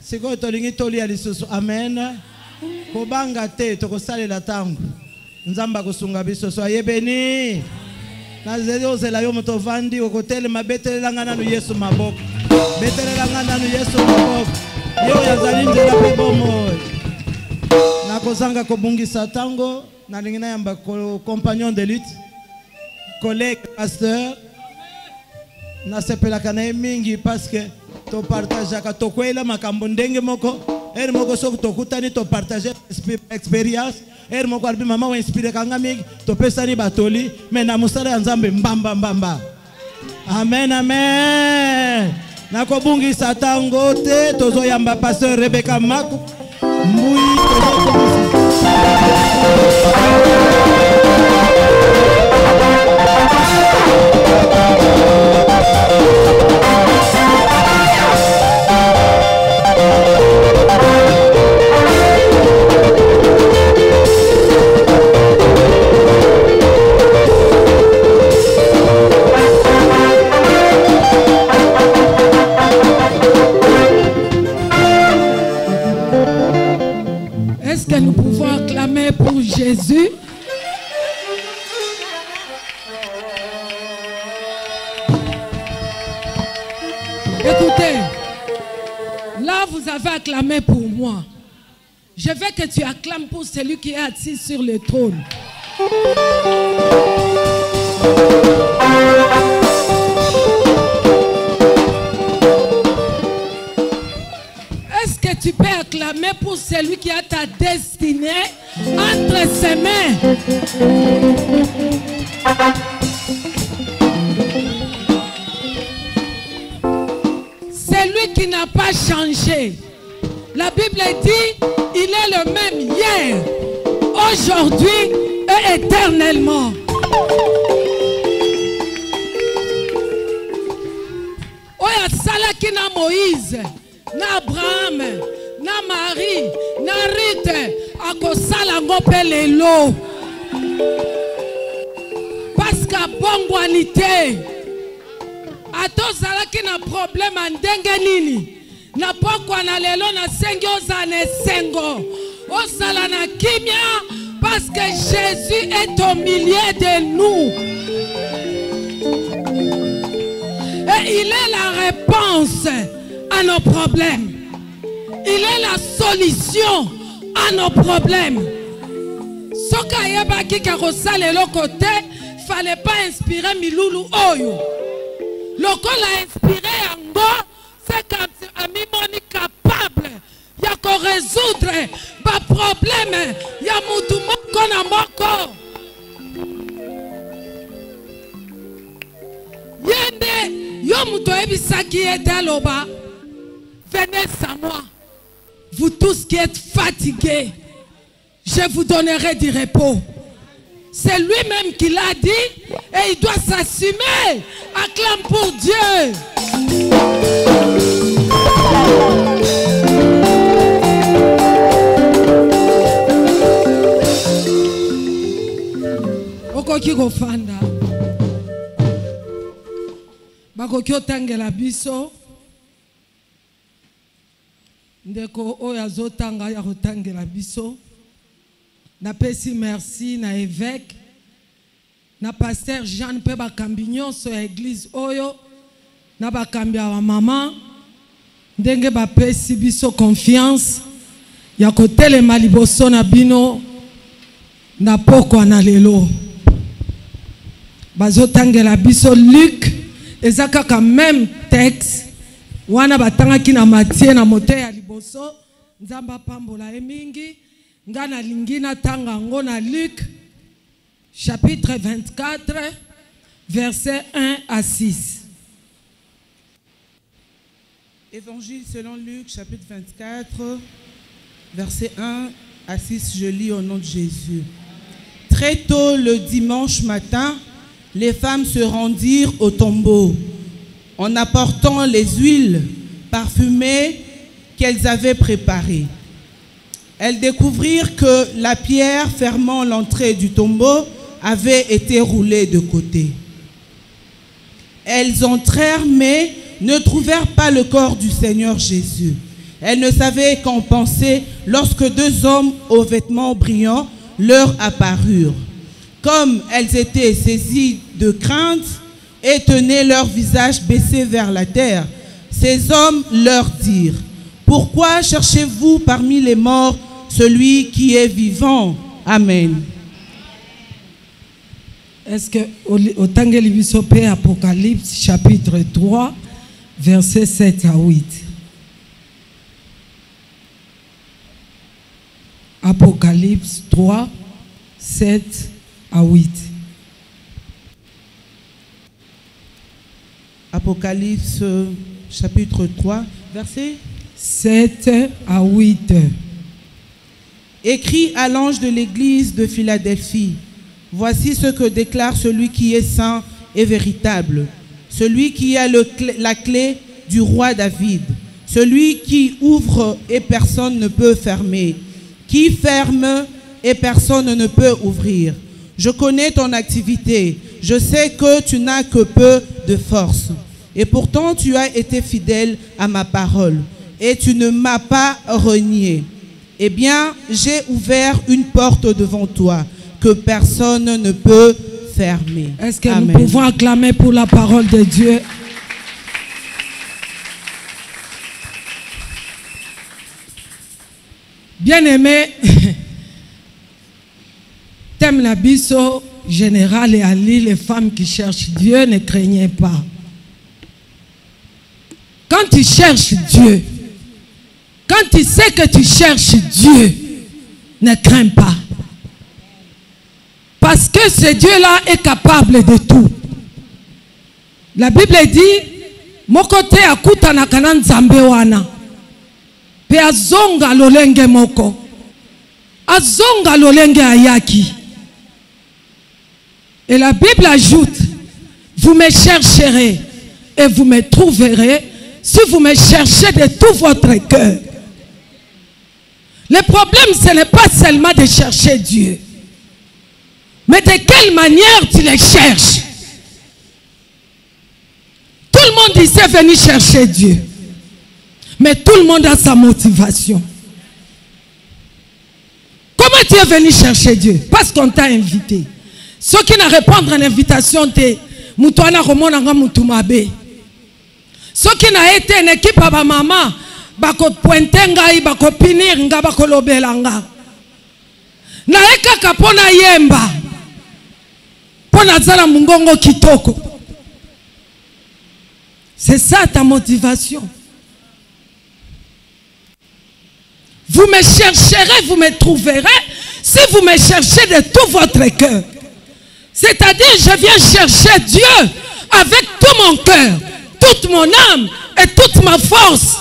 Siko tolingi toli ya lisusu. Amen. Kobanga te tokosale la tango. Nzamba kosunga biso so ayebeni. Nazeli ozela yo moto vandi okotele mabetele ngana nu Yesu maboko. Betele ngana nu Yesu maboko. Yo yazali nzela pe bomo. Na kozanga kobungisa tango na lingina yamba compagnon de lutte. Collègue pasteur. Na sepelaka na mingi parce que to partage ka to kwela makambo ndenge moko er moko sok to kutani to partager experience er moko albi mama wa inspire kanga mingi to pesa ni batoli mais na musala ya Nzambe mbamba. Amen amen. Na kobungisa tango te tozo yamba pasteur Rebecca Maku mbui Est-ce que nous pouvons acclamer pour Jésus? Écoutez, là vous avez acclamé pour moi. Je veux que tu acclames pour celui qui est assis sur le trône. Est-ce que tu peux acclamer pour celui qui a ta destinée entre ses mains? Celui qui n'a pas changé. La Bible dit, il est le même hier, aujourd'hui et éternellement. Oya salaki na Moïse, na Abraham, na Marie, na Ruth, akosala ngope lelo. Parce qu'à bongwanité, atozalaki na problème ndenge nini. Na pokwa na lelo na sengi ozane sengo. Osala na kimia parce que Jésus est au milieu de nous. Et il est la réponse à nos problèmes. Il est la solution à nos problèmes. Soka yeba ki karosale le côté, fallait pas inspirer Milulu Oyo. Loko l'a inspiré Ango, c'est comme si Amimoni capable ya ko résoudre ba problème ya mutu moko na moko. Yende yo mutu ebisaki etaloba, venez à moi. Vous tous qui êtes fatigués, je vous donnerai du repos. C'est lui-même qui l'a dit et il doit s'assumer. Acclame pour Dieu. Okoki kofanda. Bakoki otangela biso. Ndeko oyo azotanga ya kotangela biso. Na pesi merci na évêque na pasteur Jean pe bakambi nyonso ya église oyo na bakambi ya mama ndenge bapesi biso confiance ya kotelema liboso na bino na pokwa na lelo bazotangela biso Luc eza kaka même texte wana batangaki na Matthieu na mote ya liboso nzamba pambola emingi ngana lingina tanga ngona Luc chapitre 24 versets 1 à 6. Évangile selon Luc chapitre 24 versets 1 à 6, je lis au nom de Jésus. Très tôt le dimanche matin, les femmes se rendirent au tombeau en apportant les huiles parfumées qu'elles avaient préparées. Elles découvrirent que la pierre fermant l'entrée du tombeau avait été roulée de côté. Elles entrèrent mais ne trouvèrent pas le corps du Seigneur Jésus. Elle ne savait qu'en penser lorsque deux hommes aux vêtements brillants leur apparurent. Comme elles étaient saisies de crainte et tenaient leur visage baissé vers la terre, ces hommes leur dirent: pourquoi cherchez-vous parmi les morts celui qui est vivant? Amen. Est-ce que au Tangeli Bisope, Apocalypse chapitre 3, versets 7 à 8. Apocalypse 3, 7 à 8. Apocalypse chapitre 3, verset 7 à 8. Écrit à l'ange de l'église de Philadelphie: voici ce que déclare celui qui est saint et véritable, celui qui a la clé du roi David, celui qui ouvre et personne ne peut fermer, qui ferme et personne ne peut ouvrir. Je connais ton activité, je sais que tu n'as que peu de force, et pourtant tu as été fidèle à ma parole, et tu ne m'as pas renié. Eh bien, j'ai ouvert une porte devant toi que personne ne peut fermer. Est-ce que Amen. nous pouvons acclamer pour la parole de Dieu? Bien-aimé, thème l'abisso général et Ali, les femmes qui cherchent Dieu, ne craignez pas. Quand tu cherches Dieu, quand tu sais que tu cherches Dieu, ne crains pas. Parce que ce Dieu-là est capable de tout. La Bible dit, mokote akuta na kanan zambe wana. Pe azonga lolenge moko. Azonga lolenge ayaki. Et la Bible ajoute, vous me chercherez et vous me trouverez si vous me cherchez de tout votre cœur. Le problème, ce n'est pas seulement de chercher Dieu, mais de quelle manière tu les cherches. Tout le monde ici est venu chercher Dieu, mais tout le monde a sa motivation. Comment tu es venu chercher Dieu? Parce qu'on t'a invité. Ceux qui n'ont répondu à l'invitation, c'est Moutouana Romonanga Moutumabe. Ceux qui n'ont été une équipe à maman, bako pointer ngai, bako pinir nga, bako lobelanga. Na eka kapona yemba. Pona zala mungongo kitoko. C'est ça ta motivation. Vous me chercherez, vous me trouverez si vous me cherchez de tout votre cœur. C'est-à-dire, je viens chercher Dieu avec tout mon cœur, toute mon âme et toute ma force.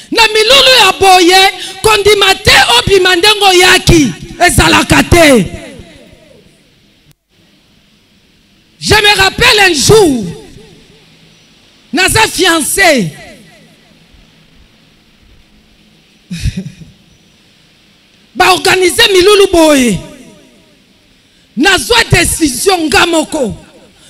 Na milulu ya boye, kondimate obimandengo yaki, ezalakate. Je me rappelle un jour, naza fiancé. Ba organiser milulu boye. Nazwa décision ngamoko.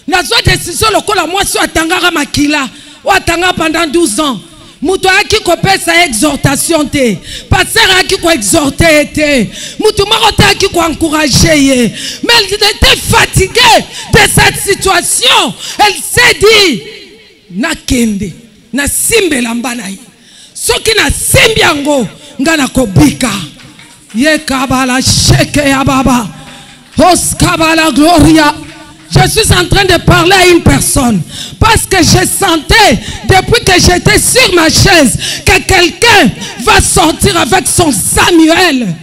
Nazwa décision lokola moi so atangaka makila. O atanga pendant 12 ans. Mutu aki kopesa exhortation te. Pasteur aki ko exhorter te. Mutu mako te aki ko encourager ye. Mais elle était fatiguée de cette situation. Elle s'est dit na kende na simbe lambana yi. Soki na simbi yango ngana kobika. Ye kabala sheke ya baba. Oskabala gloria. Je suis en train de parler à une personne parce que je sentais depuis que j'étais sur ma chaise que quelqu'un va sortir avec son Samuel.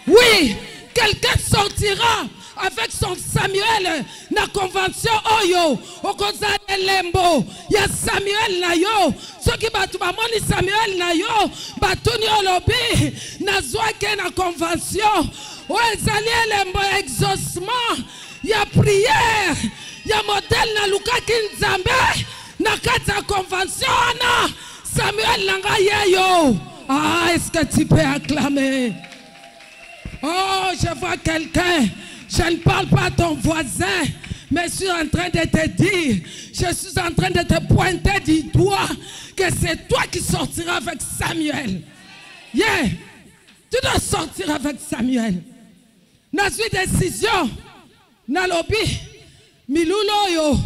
Oui, quelqu'un sortira avec son Samuel na convention oyo okoza lembo ya Samuel na yo soki batu bamoni Samuel na yo batuni olobi nazwake na convention o ezali lembo exaucement ya prière ya modèle na lukaki nzambe na kati ya convention na Samuel nanga yeyo. Ah, est-ce que tu peux acclamer? Oh, je vois quelqu'un. Je ne parle pas à ton voisin, mais je suis en train de te dire, je suis en train de te pointer du doigt que ce c'est toi qui sortiras avec Samuel. Yeah. Tu dois sortir avec Samuel. Nazwi décision. Nalobi. Milulo yo.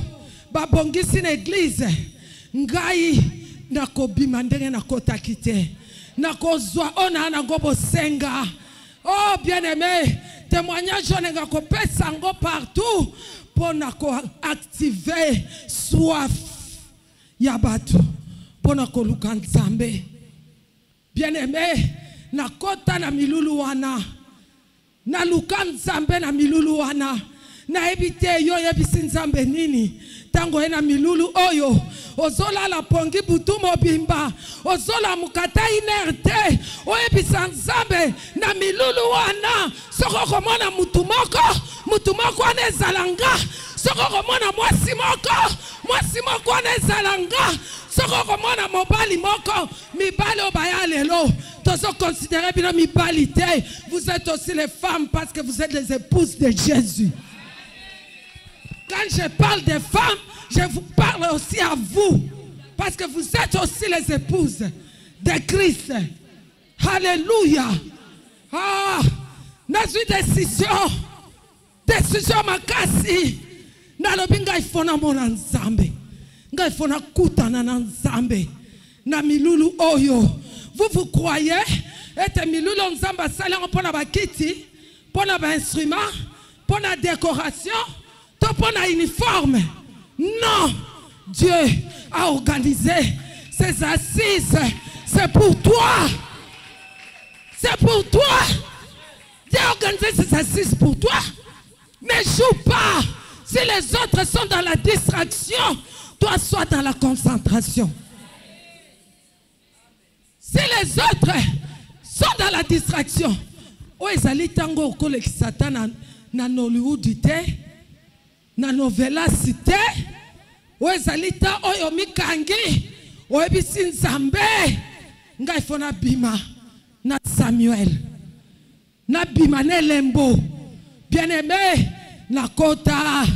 Babongisi na église. Ngai nakobima ndenge nakota kite. Nakozwa ona nangobo senga. Oh bien-aimé, témoignage onenga ko pesa ngo partout pour nako activer soif ya batu pour nako luka Nzambe. Bien-aimé, nakota na milulu wana. Na luka Nzambe na milulu wana. Na ebite yo yebisi Nzambe nini. Tango ena milulu oyo ozola la pongi butu mobimba ozola mukata inerte oyebisa Nzambe na milulu wana soko komona mutu moko anezalanga soko komona mwasi moko anezalanga soko komona mobali moko mibali obaya lelo tozo considérer bino mibali te. Vous êtes aussi les femmes parce que vous êtes les épouses de Jésus. Quand je parle des femmes, je vous parle aussi à vous. Parce que vous êtes aussi les épouses de Christ. Alléluia. Ah, nazu décision. Décision makasi. Nalobi ngai fona mona Nzambe. Ngai fona kutana na Nzambe. Na milulu oyo. Vous croyez? Et milulu Nzamba salango pona bakiti, pona ba instrument, pona décoration. Pour un uniforme. Non, Dieu a organisé ces assises. C'est pour toi. C'est pour toi. Dieu a organisé ces assises pour toi. Ne joue pas. Si les autres sont dans la distraction, toi sois dans la concentration. Si les autres sont dans la distraction, oh ezali tango okole Satan na Hollywood te. Na novela cité wezalita oyo mikangi oyebisi Nzambe ngai fona bima na Samuel na bima ne lembo bien-aimé na kota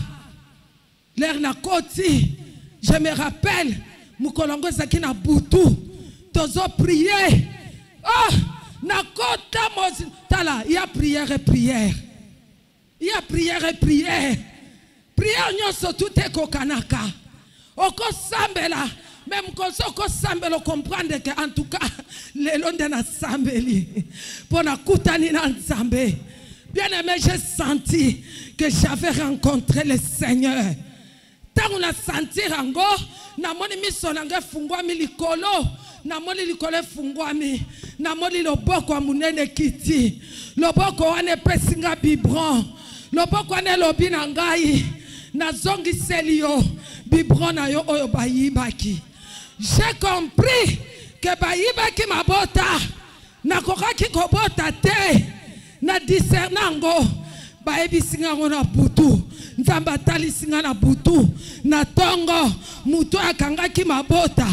l'air na koti. Je me rappelle mukolongo zaki na butu tozo prier na kota tala il y a prière et prière, il y a prière et prière. Prière nyoso tout est kokanaka. Oko sambela. Même quand oko sambelo comprendre que en tout cas les londes na sambeli. Pour na kutani na Nzambe. Bien aimé, j'ai senti que j'avais rencontré le Seigneur. Tant on a senti rango, na moni miso nanga fungwami likolo, na moni likole fungwami, na moni loboko amunene kiti, loboko wane pesinga bibron, loboko wane lobi nangai. Nazongi selio bibrona yo oyo bayibaki. J'ai compris que bayibaki mabota na kokaki kobota te na discernango baebi singa ngona butu Nzamba tali singa na butu na tongo muto akangaki mabota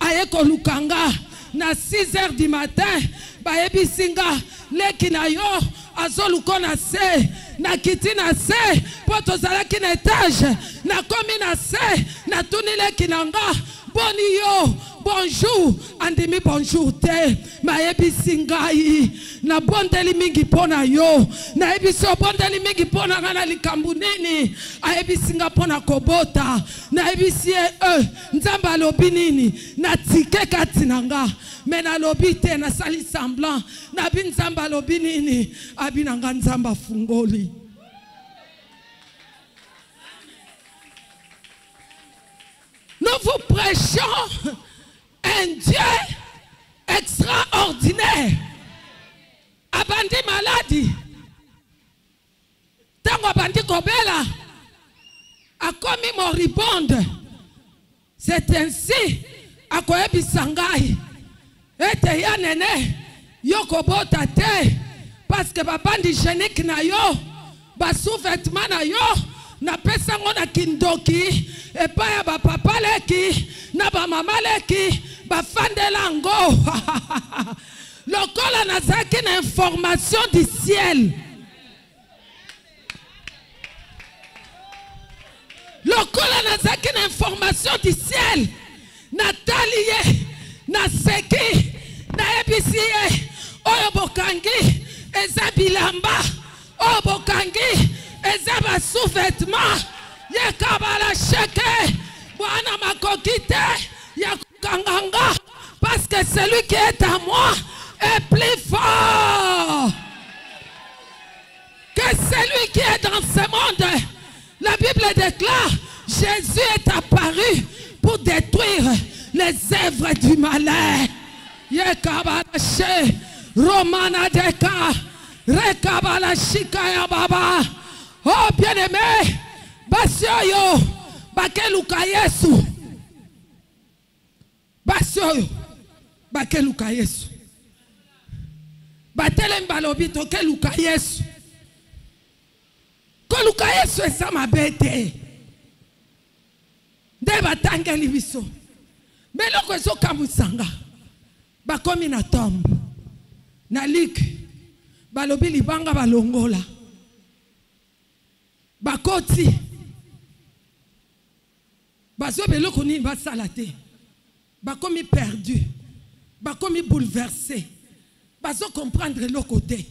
ayeko lukanga na 6h du matin baebi singa leki na yo azoluko na se na kiti na se poto zalaki na étage na komi na se na tunile kinanga boni yo bonjour andimi bonjour te maebisi ngai na bondeli mingi pona yo na ebisi bondeli mingi pona ngana likambu nini aebisi nga pona kobota na ebisi Nzamba alobi nini na tike kati nanga mena lobi te na sali semblant na bin Nzamba alobi nini abinanga Nzamba fungoli. Nous vous prêchons un Dieu extraordinaire. Abandi maladi. Tango abandi kobela. Akomi moribonde. C'est ainsi. Akoyebi sangai. Ete ya nene. Yoko bota te. Parce que babandi génique na yo. Ba sous-vêtement na yo. Na pesa ngona kindoki. Et pas ya ba papa leki. Na ba mama leki. Ba fandelango. Lokola nazaki na information du ciel. Lokola nazaki na information du ciel. Natalie naseki nayebisi ye oyo bokangi eza bilamba oyo bokangi eza basous-vêtements yekabala sheke bwana makoki te ya kokanganga parce que celui qui est à moi est plus fort que celui qui est dans ce monde. La Bible déclare Jésus est apparu pour détruire les œuvres du malin. Yekabalashe Romana deka Rekabalashika ya baba. Oh bien-aimé, basioyo bakeluka Yesu. Basioyo bakeluka Yesu. Batelem balobi tokeluka Yesu. Koluka Yesu eza mabete. Nde batangeli biso. Meloko ezokamwisanga. Bakomi na tombe. Na lik. Balobi libanga balongola. Bakoti. Bazo beloko nini basala te. Bakomi perdu. Bakomi bouleversé. Bazo comprendre le côté.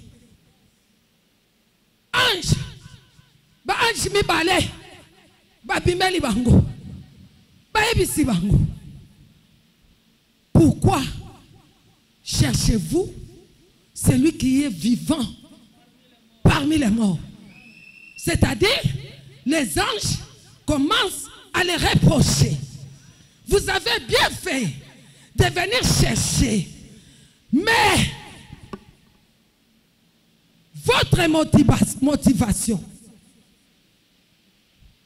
Ange. Ba ange mi bale. Ba bimeli bango. Ba ebisi bango. Pourquoi cherchez-vous celui qui est vivant parmi les morts? C'est-à-dire, les anges commencent à les reprocher. Vous avez bien fait de venir chercher, mais votre motivation,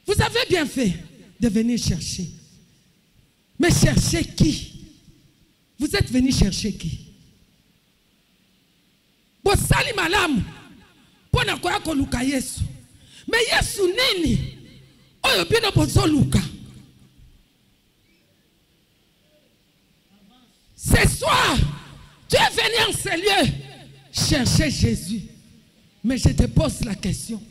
vous avez bien fait de venir chercher. Mais chercher qui? Vous êtes venu chercher qui? Bosali malamu pona kwa koluka Yesu. Mais Yesu nini? Oyo bino bozoluka. Ce soir, tu es venu en ce lieu chercher Jésus. Mais je te pose la question.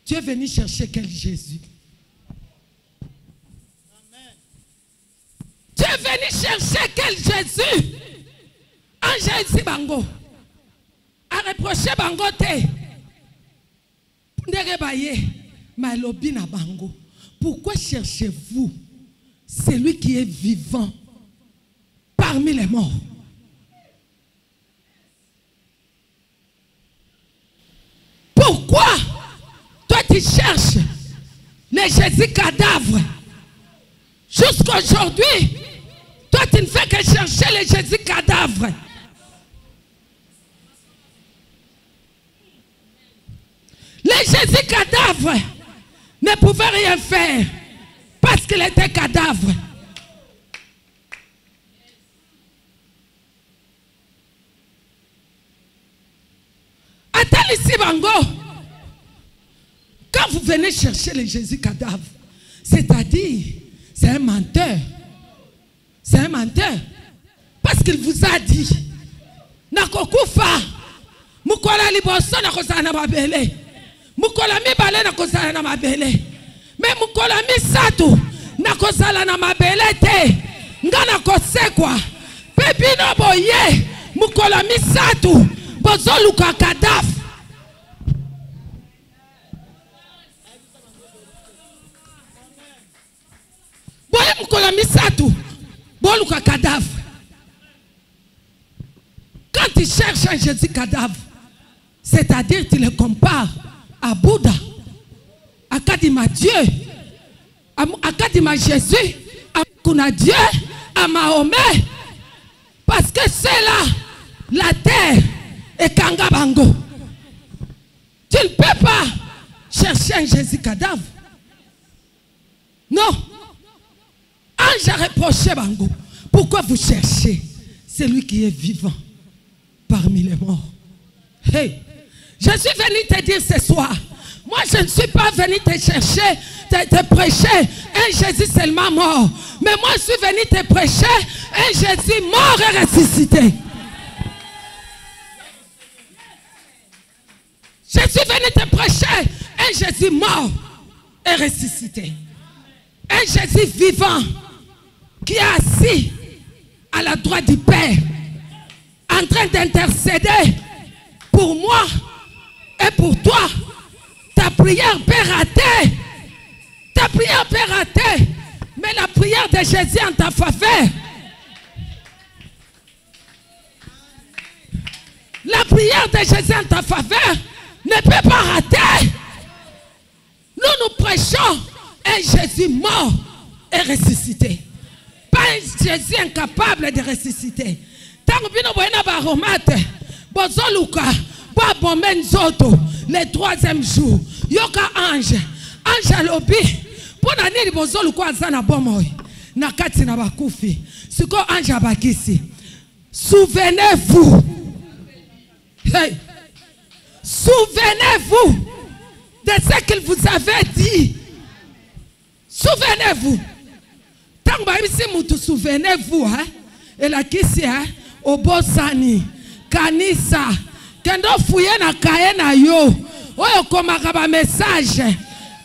Tu es venu chercher quel Jésus? Tu es venu chercher quel Jésus? Un Jésus bango. A reprocher bango te. Nderebaye malobi na bango. Pourquoi cherchez-vous celui qui est vivant parmi les morts? Pourquoi toi tu cherches les Jésus cadavres? Jusqu'aujourd'hui, toi tu ne fais que chercher les Jésus cadavres. Les Jésus cadavres ne pouvaient rien faire parce qu'il était cadavre. Attends ici, Bango. Quand vous venez chercher les Jésus cadavres, c'est-à-dire, c'est un menteur. C'est un menteur. Parce qu'il vous a dit, Nakokufa, Mukola liboso na kozala na mabele. Mukola mibale na kozala na mabele. Mais Mukola misatu na kozala na mabele te. Ngana kosekwa. Pepino boye. Mukola misatu bozoluka kadaf. Boye mukola misatu boluka cadavre. Quand tu cherches un Jésus cadavre, c'est-à-dire tu le compares à Bouddha, à Kadima Dieu, à Kadima Jésus, à Kuna Dieu, à Mahomet, parce que c'est là la terre et Kangabango. Tu ne peux pas chercher un Jésus cadavre. Non. Ange a reproché Bango. Pourquoi vous cherchez celui qui est vivant parmi les morts? Hey, je suis venu te dire ce soir, moi je ne suis pas venu te chercher, te prêcher un Jésus seulement mort. Mais moi je suis venu te prêcher un Jésus mort et ressuscité. Je suis venu te prêcher un Jésus mort et ressuscité. Un Jésus vivant. qui est assis à la droite du Père, en train d'intercéder pour moi et pour toi. Ta prière peut rater. Ta prière peut rater. Mais la prière de Jésus en ta faveur. La prière de Jésus en ta faveur ne peut pas rater. Nous prêchons un Jésus mort et ressuscité. Pas un Jésus incapable de ressusciter. Tant que nous voyons baromate, bozoluka, boabomen zoto, le troisième jour, yoka ange, ange alobi, pour nani bozoluka azana bomoy, nakati na bakufi, siko ange abakisi. Souvenez-vous, hey, souvenez-vous de ce qu'il vous avait dit. Souvenez-vous. Tant que souvenez-vous, hein, et la kisi, hein, obosani, kanisa, kendo fouye na kaena yo, oyo komakaba message,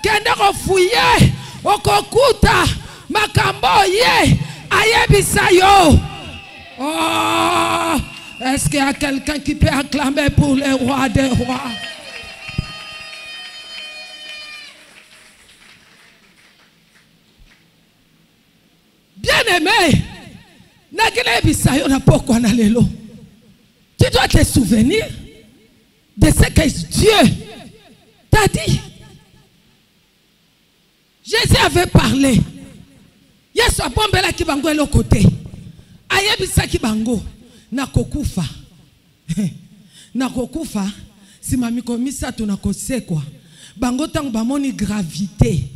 kendo fouye, okokuta, makambo ye, ayebisa yo. Oh, est-ce qu'il y a quelqu'un qui peut acclamer pour le roi des rois? Bien-aimé, tu dois te souvenir de ce que Dieu t'a dit. Jésus avait parlé. Yesu abombela kibango elo côté. Ayebisa kibango na kokufa. Na kokufa si mami komisa to na kosekwa. Bango tango bamoni gravité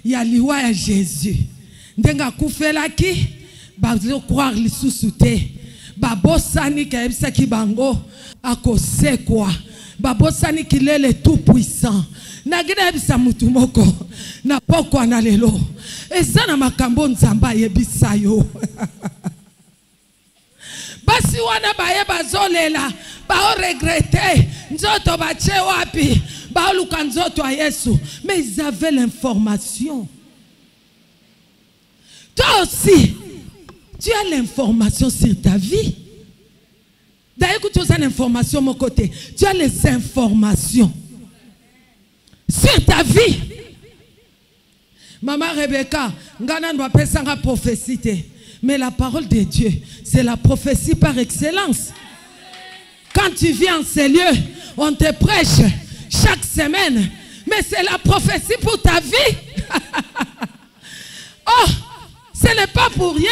ya liwa ya Jésus. Ndenga kufelaki bazo croire lisusu te babosani kayebisa kibango akosekwa babosani kilele tout puissant nagina yebisa mutu moko na pokwa na lelo eza na makambo nzamba yebisa yo basi wana baye bazolela bao regrette nzoto bache wapi bao luka nzoto a Yesu, mais ils avaient l'information. Toi aussi, tu as l'information sur ta vie. D'ailleurs, tu as l'information de mon côté. Tu as les informations sur ta vie. Maman Rebecca, ngana ne va pas sans prophétie. Mais la parole de Dieu, c'est la prophétie par excellence. Quand tu viens en ces lieux, on te prêche chaque semaine. Mais c'est la prophétie pour ta vie. Oh! Ce n'est pas pour rien.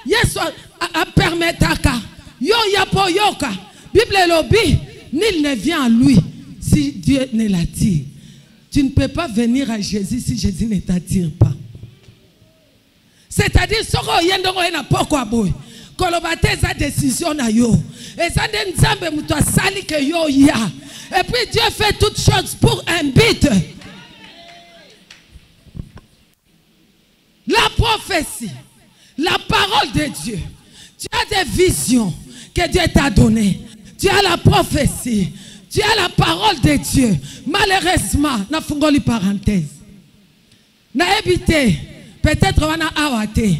Yesu a permetaka. Yo yapo yoka. Bible lobi. Nul ne vient à lui si Dieu ne l'attire. Tu ne peux pas venir à Jésus si Jésus ne t'attire pas. C'est-à-dire, soko yendongo ena poko aboy. Kolobate za décision na yo. Et ça den nzambe muto asali ke yo ya. Et puis Dieu fait toutes choses pour un but. La prophétie, la parole de Dieu. Tu as des visions que Dieu t'a données. Tu as la prophétie. Tu as la parole de Dieu. Malheureusement, na fungoli parenthèse. Na évité, peut-être wana awate.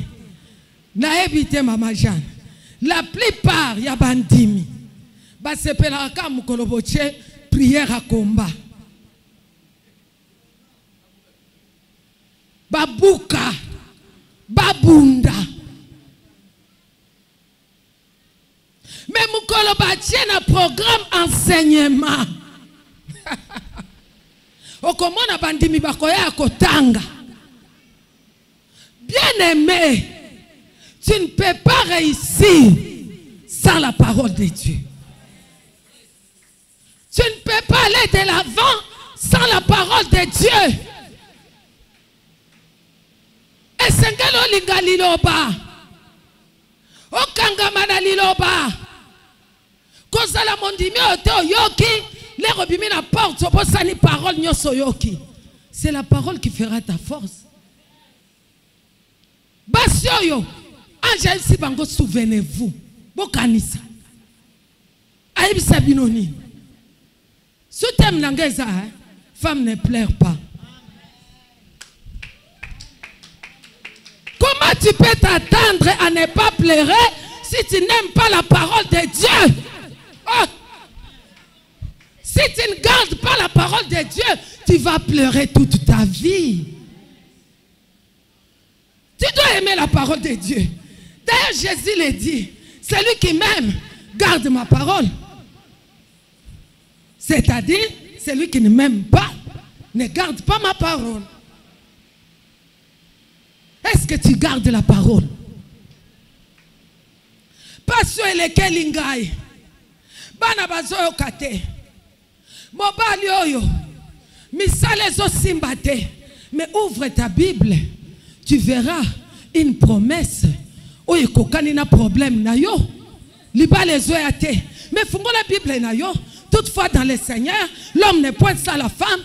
Na évité Maman Jeanne. La plupart ya bandimi. Ba sepela ka mukoloboche prière à combat. Babuka. Babunda. Mais mukolo batien un programme enseignement. Okomona bandimi bakoya kotanga. Bien aimé, tu ne peux pas réussir sans la parole de Dieu. Tu ne peux pas aller de l'avant sans la parole de Dieu. Esengelo linga liloba. Okangamana liloba. Kozala mondimi oto yoki. Les robimi na porte soposani parole nyoso yoki. C'est la parole qui fera ta force. Basioyo. Anja isi bango souvenez-vous. Bokanisa. Aibisa binoni. Soutem nangeza, femme ne pleure pas. Comment Comment tu peux t'attendre à ne pas pleurer si tu n'aimes pas la parole de Dieu? Oh. Si tu ne gardes pas la parole de Dieu, tu vas pleurer toute ta vie. Tu dois aimer la parole de Dieu. D'ailleurs, Jésus l'a dit, celui qui m'aime, garde ma parole. C'est-à-dire, celui qui ne m'aime pas, ne garde pas ma parole. Est-ce que tu gardes la parole? Parce que lesquels ingai, bana bazoyo kate, mobali oyo, misale zo simbate, mais ouvre ta Bible, tu verras une promesse. Oye kokani na problème na yo, liba les oeate, mais fungo la Bible na yo. Toutefois dans le Seigneur, l'homme n'est point sans la femme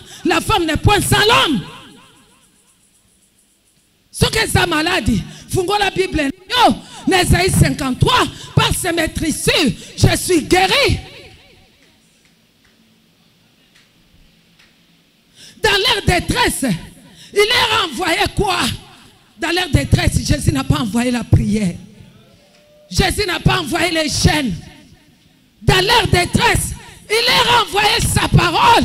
n'est point sans l'homme. Ce que ça maladie, fungo la Bible yo, Nésaïe 53, par ses maîtrissures, je suis guéri. Dans leur détresse, il leur a envoyé quoi? Dans leur détresse, Jésus n'a pas envoyé la prière. Jésus n'a pas envoyé les chaînes. Dans leur détresse, il leur a envoyé sa parole.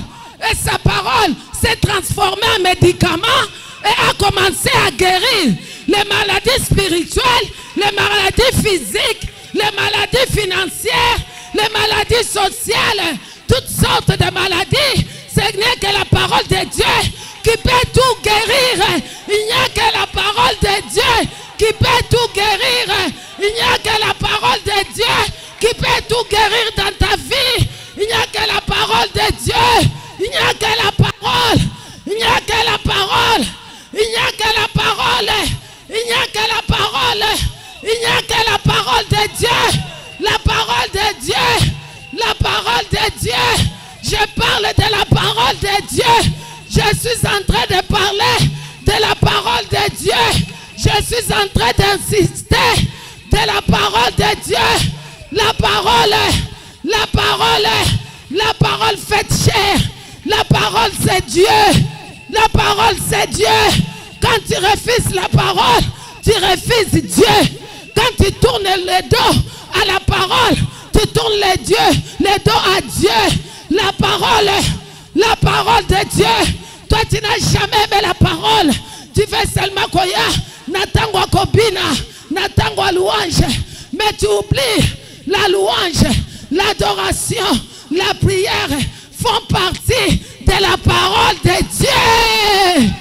Et sa parole s'est transformée en médicament et a commencé à guérir les maladies spirituelles, les maladies physiques, les maladies financières, les maladies sociales, toutes sortes de maladies. Ce n'est que la parole de Dieu qui peut tout guérir. Il n'y a que la parole de Dieu qui peut tout guérir. Il n'y a que la parole de Dieu qui peut tout guérir dans ta vie. Il n'y a que la parole de Dieu. Il n'y a que la parole. Il n'y a que la parole. Il n'y a que la parole. Il n'y a que la parole. Il n'y a que la parole de Dieu. La parole de Dieu. La parole de Dieu. Je parle de la parole de Dieu. Je suis en train de parler de la parole de Dieu. Je suis en train d'insister de la parole de Dieu. La parole, la parole, la parole faite chair. La parole c'est Dieu. La parole c'est Dieu. Quand tu refuses la parole, tu refuses Dieu. Quand tu tournes le dos à la parole, tu tournes le dos à Dieu. La parole de Dieu. Toi tu n'as jamais aimé la parole. Tu fais seulement koya, natangwa kobina, natangwa louange. Mais tu oublies la louange, l'adoration, la prière font partie de la parole de Dieu.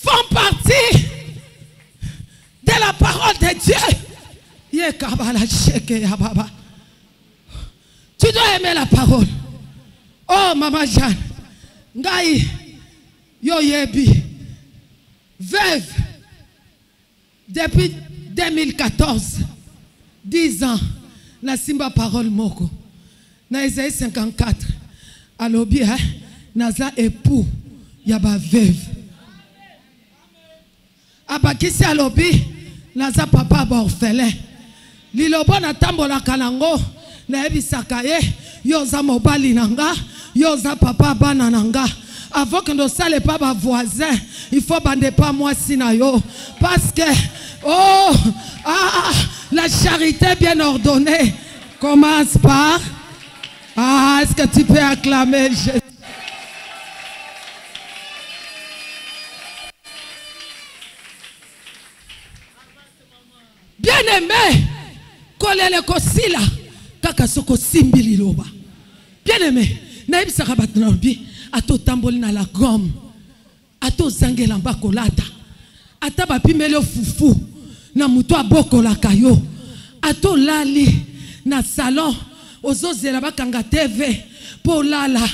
Font partie de la parole de Dieu. Tu dois aimer la parole. Oh, Maman Jeanne, Ngai, yo yebi, veuve, depuis 2014, 10 ans, na simba parole moko. Na Isaïe 54, alobi, naza époux, yaba veuve. Abakisi alobi, naza papa ba orphelin. Lilobo na tambola kanango, na ebisaka ye, yoza mobali nanga, yoza papa bana nanga. Avant que nous ne soyons pas voisins, il faut bander pas moi sinayo. Parce que, oh, la charité bien ordonnée commence par, est-ce que tu peux acclamer Jésus? Bien aimé, kolele kosila, kaka soko simbili loba. Bien aimé, naïb sarabat norbi. Ato tamboli na la gomme, ato zangela mbakolata, ata bapimele fufu na muto aboko la kayo, ato lali na salon, ozozela bakanga TV pour lala.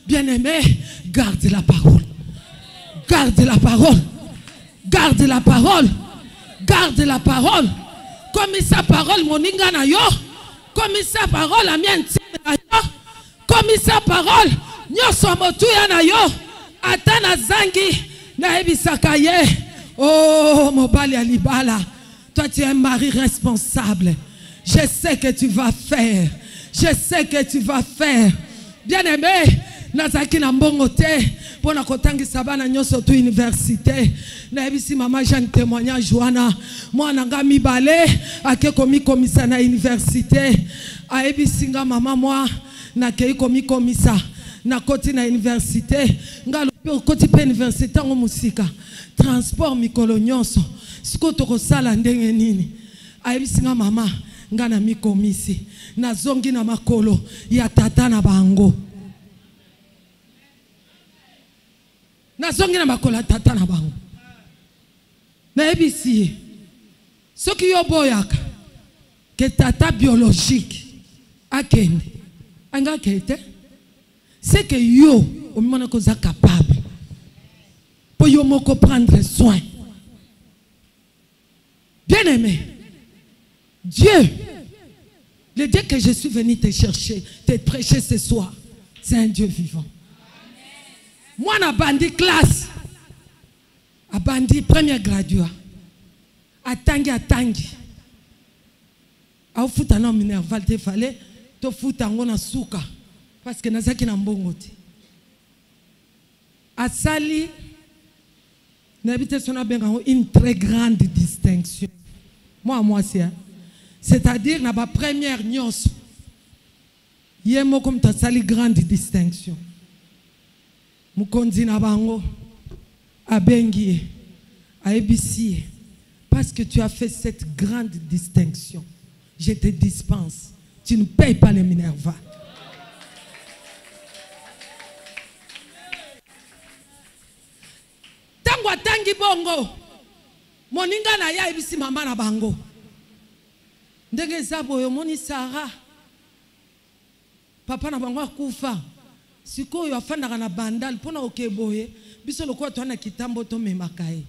Bien aimé, garde la parole, garde la parole, garde la parole, garde la parole. Comme sa parole moninga na yo, comme sa parole la mienne na yo, comme sa parole. Nyoso motu ya na yo atana zangi na ebisaka ye. Oh mobali alibala, toi tu es un mari responsable. Je sais que tu vas faire. Je sais que tu vas faire. Bien aimé, nazaki na mbongo te Pour na kotangisa bana nyonso tu université. Na ebisi mama Jeanne témoignage wana. Mwana nga mibale ake komi komisa na université. A ebisi nga mama moi na kei komi komisa na koti na université. Nga koti pe université ngo musika. Transport mikolo nyonso. Siko toko sala ndenge nini. A ebisi nga mama nga na mikomisi. Na zongi na makolo ya tata na bango. Na zongi na makolo ya tata na bango. Na ebisi soki yo boyaka ke tata biologique akende anga kete c'est que yo omona ko za capable pour yo moko prendre soin. Bien aimé, Dieu, le Dieu que je suis venu te chercher, te prêcher ce soir, c'est un Dieu vivant. Moi na bandi classe a bandi premier graduat atangi au futa na minerval te fallait to futa ngona suka parce que nazaki na mbongo te asali na bité sona benga une très grande distinction moi c'est-à-dire na ba première nyonso yemo comme ta sali grande distinction mukonzi na bango abengi aebisi parce que tu as fait cette grande distinction. Je te dispense. Tu ne payes pas les Minerva. Tangwa tangi bongo. Moninga na ya ebisi mama na bango. Ndenge zabo yo moni Sarah. Papa na bango akufa. Siko yo afanda na bandal pona okeboye. Biso lokwa to na kitambo to memakaye.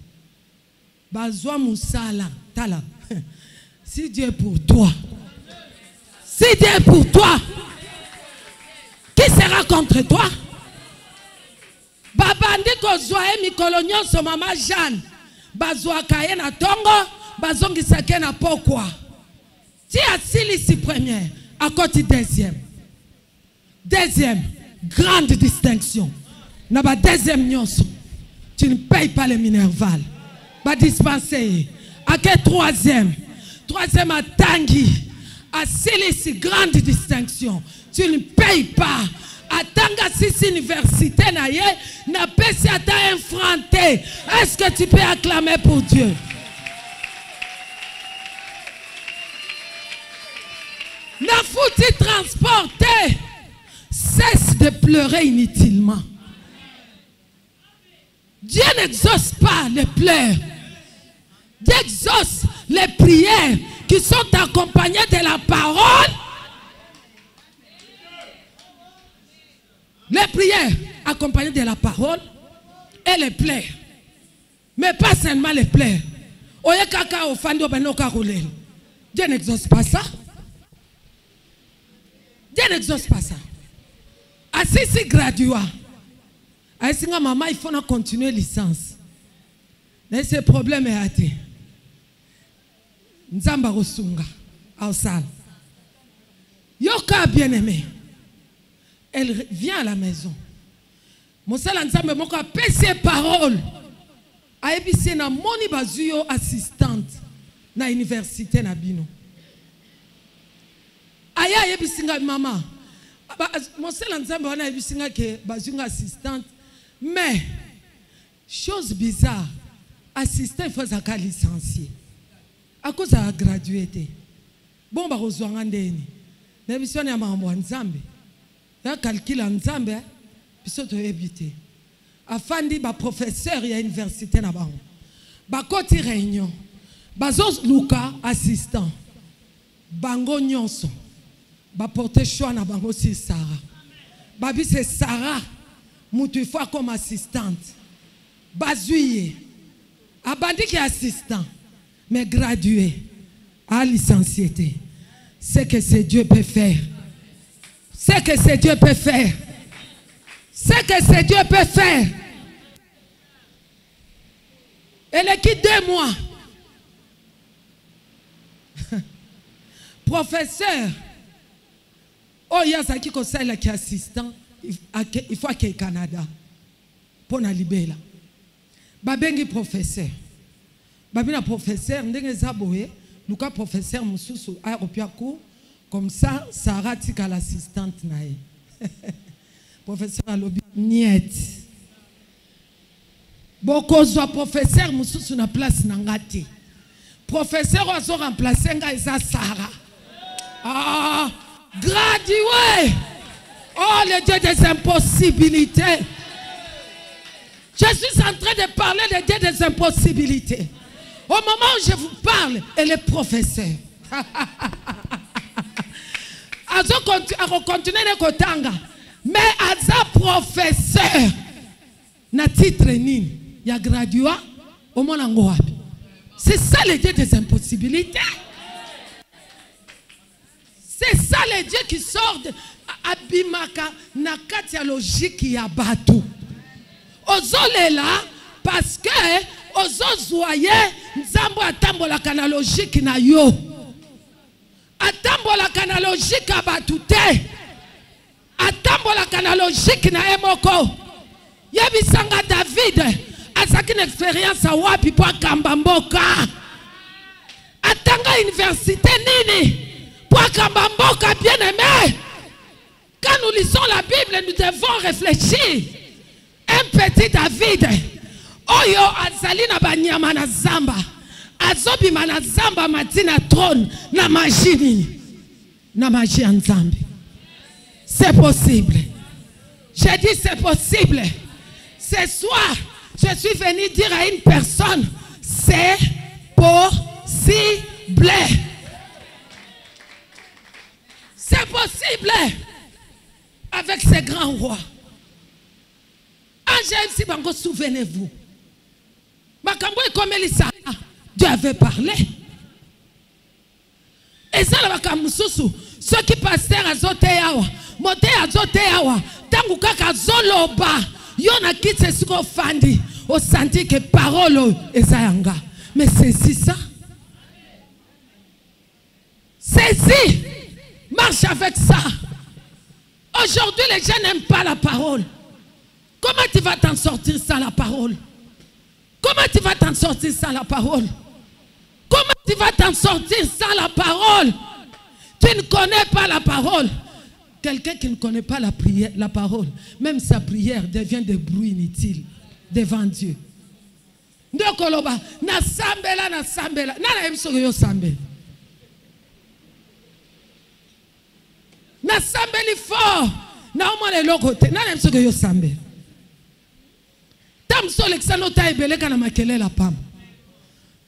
Bazwa musala tala. Si Dieu est pour toi, si Dieu est pour toi, qui sera contre toi? Babandi ko zoe mikolo nyonso mama Jeanne. Bazwa kaye na tongo, bazongisa ke na pokwa. Ti asili si première, à côté deuxième. Deuxième, grande distinction. Na ba deuxième nyonso. Tu ne payes pas les minerval. Ba dispenser. À quel troisième? Troisième à Tanguy. À Célici, grande distinction. Tu ne payes pas. À Tanga 6 université n'a pas si à infranté. Est-ce que tu peux acclamer pour Dieu? N'a foutu transporter. Cesse de pleurer inutilement. Dieu n'exauce pas les pleurs. Dieu exauce les prières qui sont accompagnées de la parole. Les prières accompagnées de la parole et les pleurs. Mais pas seulement les pleurs. Dieu n'exauce pas ça. Dieu n'exauce pas ça. Assis graduat. Assis maman, il faut continuer licence. Mais ce problème est hâté. Nzamba Rosunga, Aosal. Yoka bien-aimé. Elle vient à la maison. Monsala Nzamba moka pese parole. Aebisi na moni bazuyo assistante na université na bino. Aya yebisi nga mama. Monsala Nzamba wana yebisi nga ke bazunga assistante. Mais chose bizarre. Assistant, il faut être licencié. À cause de la gradué. Bon, bah, aux Ouangandeni. Mais si on est à Nzambe, il y a calcul en Nzambe, puis ça doit éviter. Afin de dire, professeur, il y a une université là-bas. Bah, côté réunion, Bazos Luka, assistant. Bango Nyonso. Bah, porter choix na Bango, c'est Sarah. Babi, c'est Sarah. Moutou, fois comme assistante. Bazuye. Abandi qui est assistant, mais gradué, à licencié. C'est que ce Dieu peut faire. C'est que ce Dieu peut faire. C'est que ce Dieu peut faire. Elle est qui 2 mois. Professeur. Oh, il y a ça qui est assistant. Il faut qu'il y ait Canada. pona libela. Babengi professeur. Babina professeur ndenge zaboye, luka professeur mususu aéropiako comme ça Sarah tika l'assistante nae. Professeur alobi niet. Boko zo professeur mususu na place na ngati. Professeur ozo remplacer nga eza Sarah. Ah, gradué. Oh, le Dieu des impossibilités. Je suis en train de parler de Dieu des impossibilités. Au moment où je vous parle, elle est professeur. Azo continue de kotanga. Mais aza professeur. Na titre nini. Ya gradué. Au monango wapi. C'est ça le Dieu des impossibilités. C'est ça le Dieu qui sort de abimaka na katia logique ya batu. Ozolela parce que ozozoye nzambo atambola kana logique na yo. Atambola kana logique ya batu te. Atambola kana logique na emoko. Yebisanga David azaki une expérience à wapi po akamba mboka. Atanga université nini? Pour Kambamboka, bien-aimé, quand nous lisons la Bible, nous devons réfléchir. Un petit David, Oyo azali na banyama na zamba, azobi na zamba matina trône na magie na magie en Zambie. C'est possible. J'ai dit c'est possible. Ce soir, je suis venu dire à une personne, c'est possible. C'est possible avec ces grands rois. Angèle Sibango, souvenez-vous. Makambo et comme Elisa, Dieu avait parlé. Et ça, la Makamususu, ceux qui passèrent à Zoteawa, monté à Zoteawa, tangu kaka zoloba, yona kitse suko fandi, au senti que parole ezayanga. Mais c'est ça. Saisis. Marche avec ça. Aujourd'hui, les gens n'aiment pas la parole. Comment tu vas t'en sortir sans la parole? Comment tu vas t'en sortir sans la parole? Comment tu vas t'en sortir sans la parole? Tu ne connais pas la parole. Quelqu'un qui ne connaît pas la prière, la parole, même sa prière devient des bruits inutiles devant Dieu. Ndokoloba, na sambela, na sambela. Nana emsogo yo sambela. Na sambeli fort. Na omone lokote. Na nem soke yo sambeli. Tam so l'exano ta ebele kana makele la pam.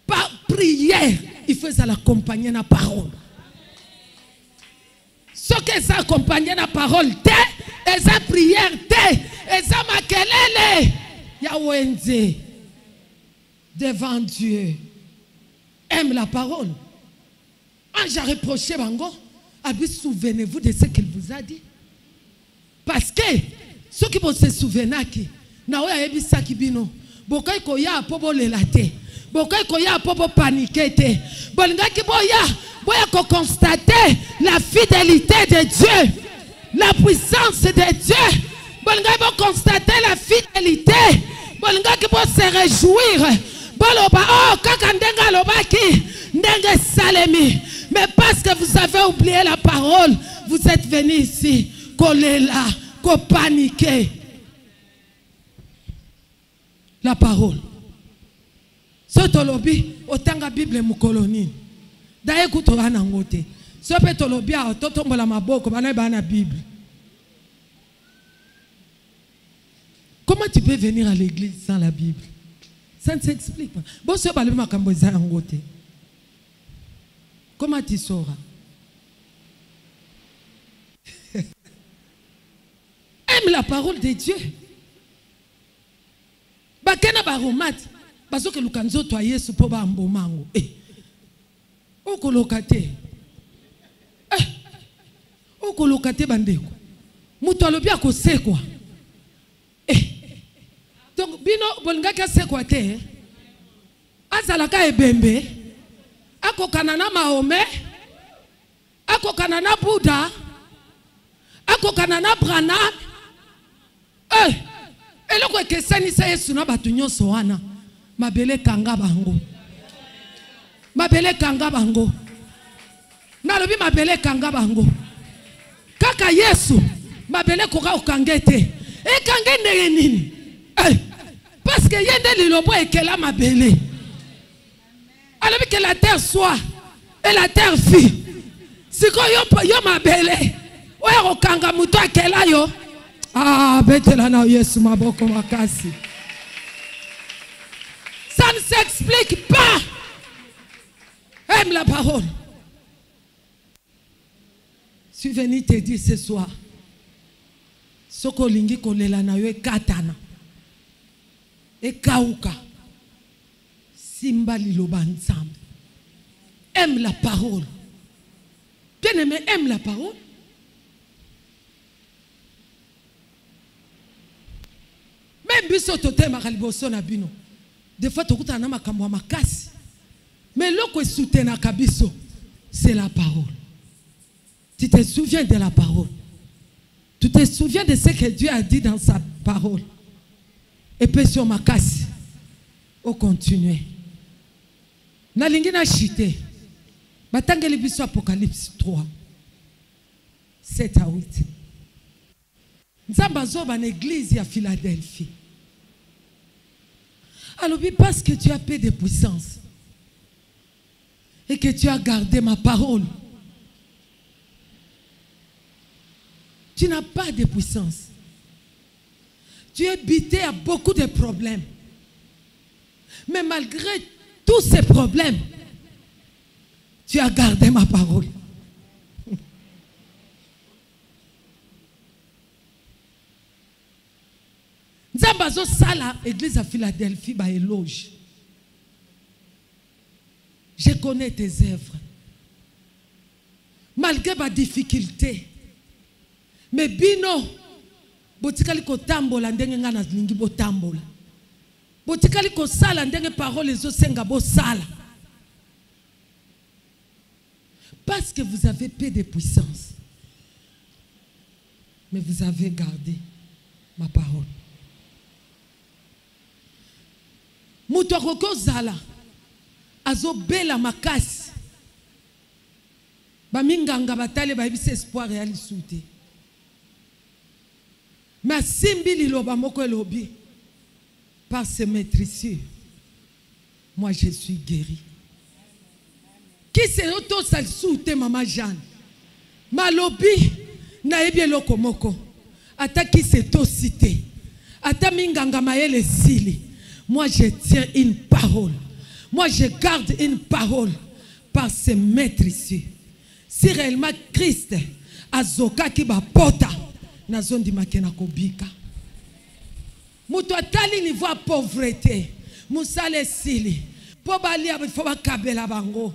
Par prière, il faut ça l'accompagner na parole. Ce que ça accompagner na parole te, et sa prière te, et sa makelele ya wenze devant Dieu. Aime la parole. Quand j'ai reproché bango, souvenez-vous de ce qu'il vous a dit. Parce que ceux qui vont se souvenir qui na oya ebisa kibino bokai koya pobo lelate bokai koya pobo paniquer te bolinga ki boya ko constater la fidélité de Dieu, la puissance de Dieu, bolinga bo constater la fidélité, bolinga ki bo se réjouir boloba oh kaka ndenga lobaki ndenge salemi. Mais parce que vous avez oublié la parole, vous êtes venus ici, collés là, paniquer. La parole. Ce tolobi, autant la Bible moukoloni. D'ailleurs, écoute, on a un côté. Ce peut tolobi, autant la maboko, on a la Bible. Comment tu peux venir à l'église sans la Bible? Ça ne s'explique pas. Bon, ce balé ma camboisa en côté. Comment tu sauras? Aime la parole de Dieu. Bakena baromat, baso ke lukanzo to Yesu po ba mbomango. Okolokate. Okolokate bandeko. Mutu alobi akosekwa. Donc bino bolingaka sekwa te. Azalaka ebembe. Akokana na Mahome. Akokana na Bouddha. Akokana na Branham. eloko ekesanisa Yesu na batu nyonso wana mabele kanga bango. Mabele kanga bango. Nalobi mabele kanga bango. Kaka Yesu mabele koka okangete. E kange ndenge nini? Parce que yende lilobo ekela mabele. Alors que la terre soit et la terre fit. Si yo mabele. Oya okanga muto akela yo. Ah, betela na Yesu maboko makasi. Ça ne s'explique pas. Aime la parole. Je suis venu te dire ce soir. Soko lingi kolela na yo katana. E kauka. Simba liloba nzambe. Aime la parole. Bien-aimé, aime la parole. Même biso tote makaliboso na bino. Des fois tokuta na makambo makasi. Mais loko soutena kabiso, c'est la parole. Tu te souviens de la parole. Tu te souviens de ce que Dieu a dit dans sa parole. Et puis sur ma casse, au continuer. Nalingi na chité. Batangeli biso Apocalypse 3. 7 à 8. Nzamba zoba na église à Philadelphie. Alors parce que tu as paix de puissance. Et que tu as gardé ma parole. Tu n'as pas de puissance. Tu es buté à beaucoup de problèmes. Mais malgré tous ces problèmes, tu as gardé ma parole. Nzambazo sala église à Philadelphie ba éloge. Je connais tes œuvres. Malgré ma difficulté. Mais bino, botikali ko tambola ndenge ngana lingi bo tambola. Botikali ko sala ndenge parole zo senga bo sala. Parce que vous avez peu de puissance. Mais vous avez gardé ma parole. Mutoko zala. Azo bela makasi. Ba minganga batale ba ibise espoir ya lisuté. Mais simbi liloba moko elobi. Par ce maîtricieux, moi je suis guéri. Qui c'est auto sal souté maman Jeanne? Malobi na ebi eloko moko. Ata qui c'est to cité. Ata minganga maele sili. Moi je tiens une parole. Moi, je garde une parole par ce maîtricieux. Si réellement Christ a zoka ki ba pota, na zondi makena kobika. Muto atali niveau pauvreté, musale sili, po bali faut ba kabela bango.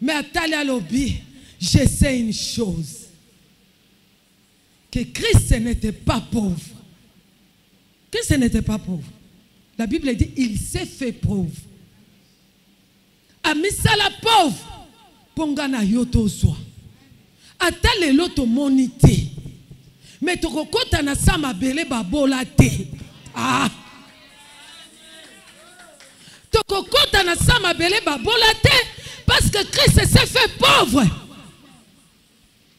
Mais atali alobi, je sais une chose, que Christ n'était pas pauvre. Christ n'était pas pauvre. La Bible dit, il s'est fait pauvre. Amisa la pauvre pongana yoto soi atale loto monité mais tokokota na sama bele babola te tokokota na sama bele babola te parce que Christ s'est fait pauvre.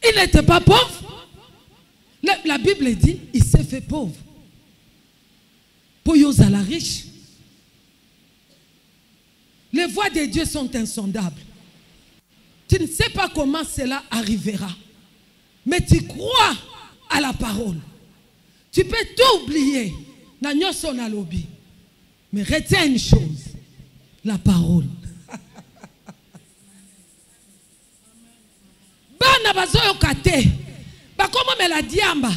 Il n'était pas pauvre. La Bible dit il s'est fait pauvre pour yoza la riche. Les voies de Dieu sont insondables. Tu ne sais pas comment cela arrivera. Mais tu crois à la parole. Tu peux tout oublier. Mais retiens une chose. La parole. Bana bazoyo kate. Bakomo mela diamba.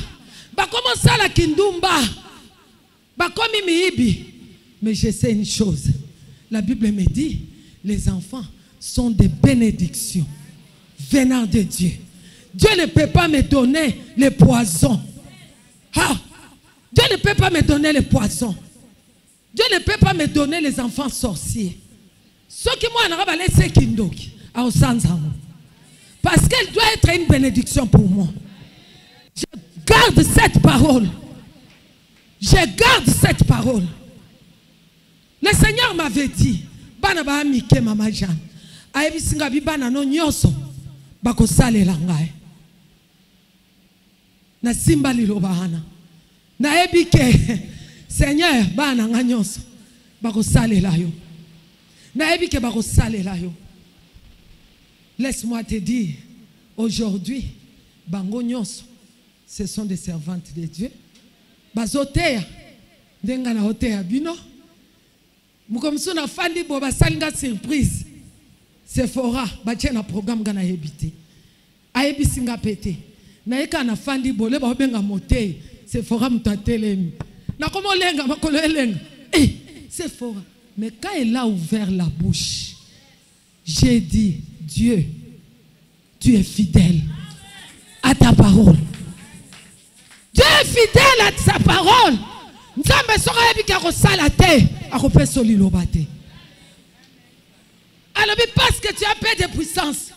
Bakomo sala kindumba. Bakomi miibi. Mais je sais une chose. La Bible me dit, les enfants sont des bénédictions venant de Dieu. Dieu ne peut pas me donner les poisons. Dieu ne peut pas me donner les poisons. Dieu ne peut pas me donner les enfants sorciers. Ce qui moi n'a laissé kindoki à Osanzamo. Parce qu'elle doit être une bénédiction pour moi. Je garde cette parole. Je garde cette parole. Le Seigneur m'avait dit, bana ba mike mama Jeanne, ayebi singa bi bana no nyoso bako salela ngai. Na simba liloba hana. Na yebi ke Seigneur bana nga nyoso bako salela yo. Na yebi ke bako salela yo. Laisse-moi te dire, aujourd'hui, bango nyoso, ce sont des servantes de Dieu. Bazotea, denga na otea bino. Mukomso na fandi bo basalinga surprise. Sephora, bache na programme gana hebite. Ayebi singa pete. Na eka na fandi bo le ba benga mote. Sephora mutatelemi. Na komo lenga makolo elenga. Sephora, mais quand elle a ouvert la bouche, j'ai dit, Dieu, tu es fidèle à ta parole. Dieu est fidèle à sa parole. Nzambe sora yebika ko salate akope solilo bate. Alors parce que tu as paix de puissance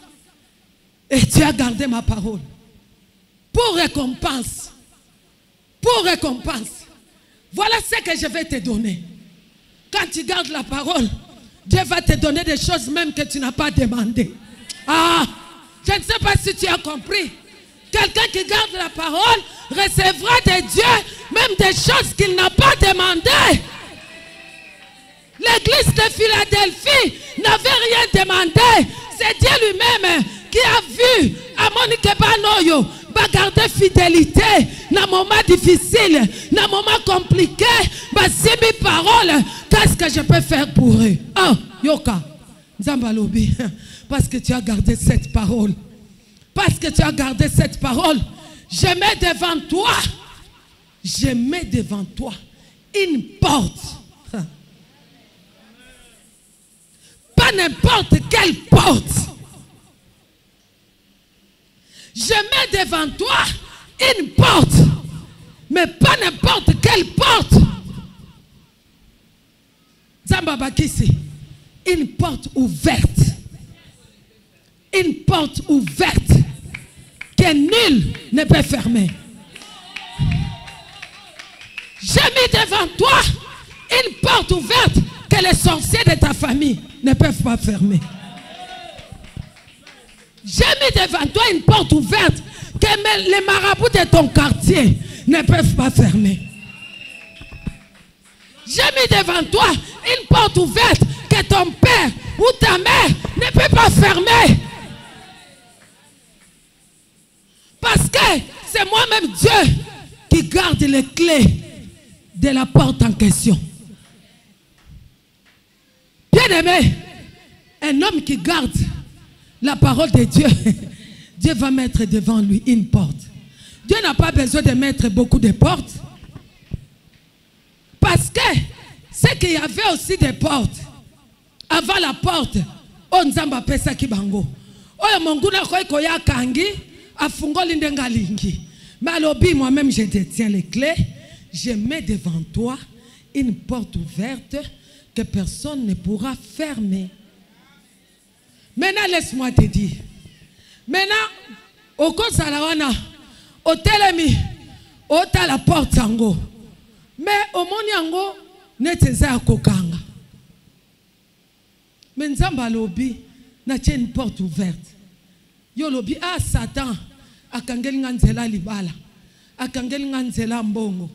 et tu as gardé ma parole pour récompense. Pour récompense. Voilà ce que je vais te donner. Quand tu gardes la parole, Dieu va te donner des choses même que tu n'as pas demandé. Ah, je ne sais pas si tu as compris. Quelqu'un qui garde la parole recevra de Dieu même des choses qu'il n'a pas demandées. L'église de Philadelphie n'avait rien demandé. C'est Dieu lui-même qui a vu à Monique Banoyo garder fidélité dans moment difficile, dans moment compliqué. Si mes paroles, qu'est-ce que je peux faire pour eux? Ah, Yoka, Zambalobi, parce que tu as gardé cette parole. Parce que tu as gardé cette parole, je mets devant toi, je mets devant toi une porte. Pas n'importe quelle porte. Je mets devant toi une porte, mais pas n'importe quelle porte. Zambabakisi, une porte ouverte. Une porte ouverte que nul ne peut fermer. J'ai mis devant toi une porte ouverte que les sorciers de ta famille ne peuvent pas fermer. J'ai mis devant toi une porte ouverte que les marabouts de ton quartier ne peuvent pas fermer. J'ai mis devant toi une porte ouverte que ton père ou ta mère ne peut pas fermer. Parce que c'est moi-même Dieu qui garde les clés de la porte en question. Bien aimé, un homme qui garde la parole de Dieu, Dieu va mettre devant lui une porte. Dieu n'a pas besoin de mettre beaucoup de portes. Parce que c'est qu'il y avait aussi des portes. Avant la porte, on zamba pesa kibango. Oya monguna koya kangi. Mais alors, moi-même, je détiens les clés. Je mets devant toi une porte ouverte que personne ne pourra fermer. Maintenant, laisse-moi te dire. Maintenant, au Kosalawana, au Telemi, au la porte ango. Mais au Moniango, neteza kokanga. Mais nzamba lobi, n'a une porte ouverte. Yo lobi a Satan akangeli nganzela libala, akangeli nganzela mbongo,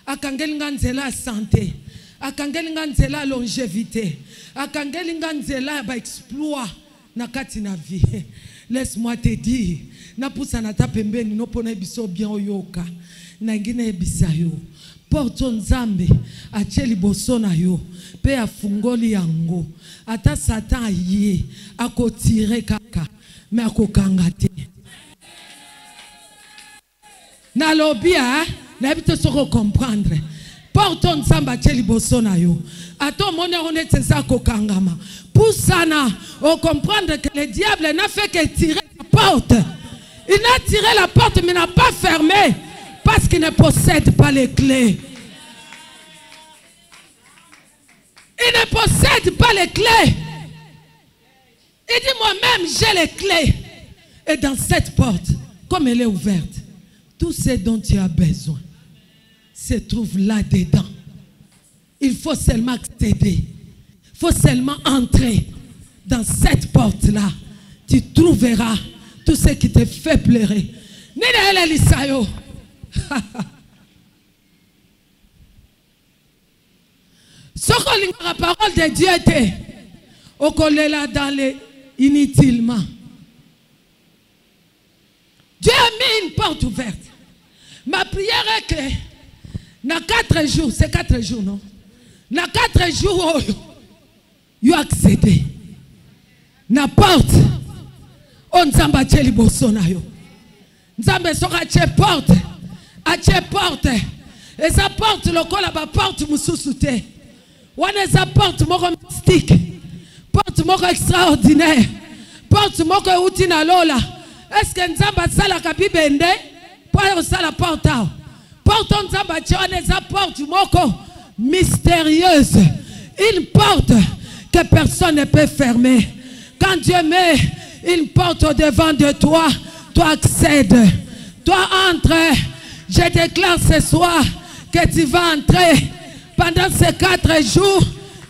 akangeli nganzela santé, akangeli nganzela longévité, akangeli nganzela ba exploit na kati na vie. Laisse-moi te dire, na pousa na ta pembeni no pona biso bien oyoka, na ngine bisayo. Porto nzambe acheli bosona yo pe afungoli yango. Ata Satan ye akotire kaka. Mais à kokangate. Na lobia, n'habite se comprendre. Porton samba cheli bosona yo. Ato mona honnête c'est ça kokangama. Pour ça na, on comprendre que le diable n'a fait que tirer la porte. Il a tiré la porte mais n'a pas fermé parce qu'il ne possède pas les clés. Il ne possède pas les clés. Il dit moi-même j'ai les clés. Et dans cette porte, comme elle est ouverte, tout ce dont tu as besoin, se trouve là-dedans. Il faut seulement accéder. Il faut seulement entrer dans cette porte-là. Tu trouveras tout ce qui te fait pleurer. Nina Elisayo. Ce que la parole de Dieu était, au collège dans les inutilement. Dieu a mis une porte ouverte. Ma prière est que, dans 4 jours, c'est 4 jours, non? Dans 4 jours, you accédé. Na porte, on zamba tcheli bosona yo. Nzambe soka tche porte, a tche porte. Et sa porte, le col ba porte mususute. Wane sa porte moko mystique, porte moko extraordinaire, porte moko utina lola. Est-ce que nzamba sala kabibende? Pas sala porte. Porte nzamba tchone sa porte moko mystérieuse. Une porte que personne ne peut fermer. Quand Dieu met une porte au devant de toi, toi accèdes. Toi entre. Je déclare ce soir que tu vas entrer. Pendant ces 4 jours,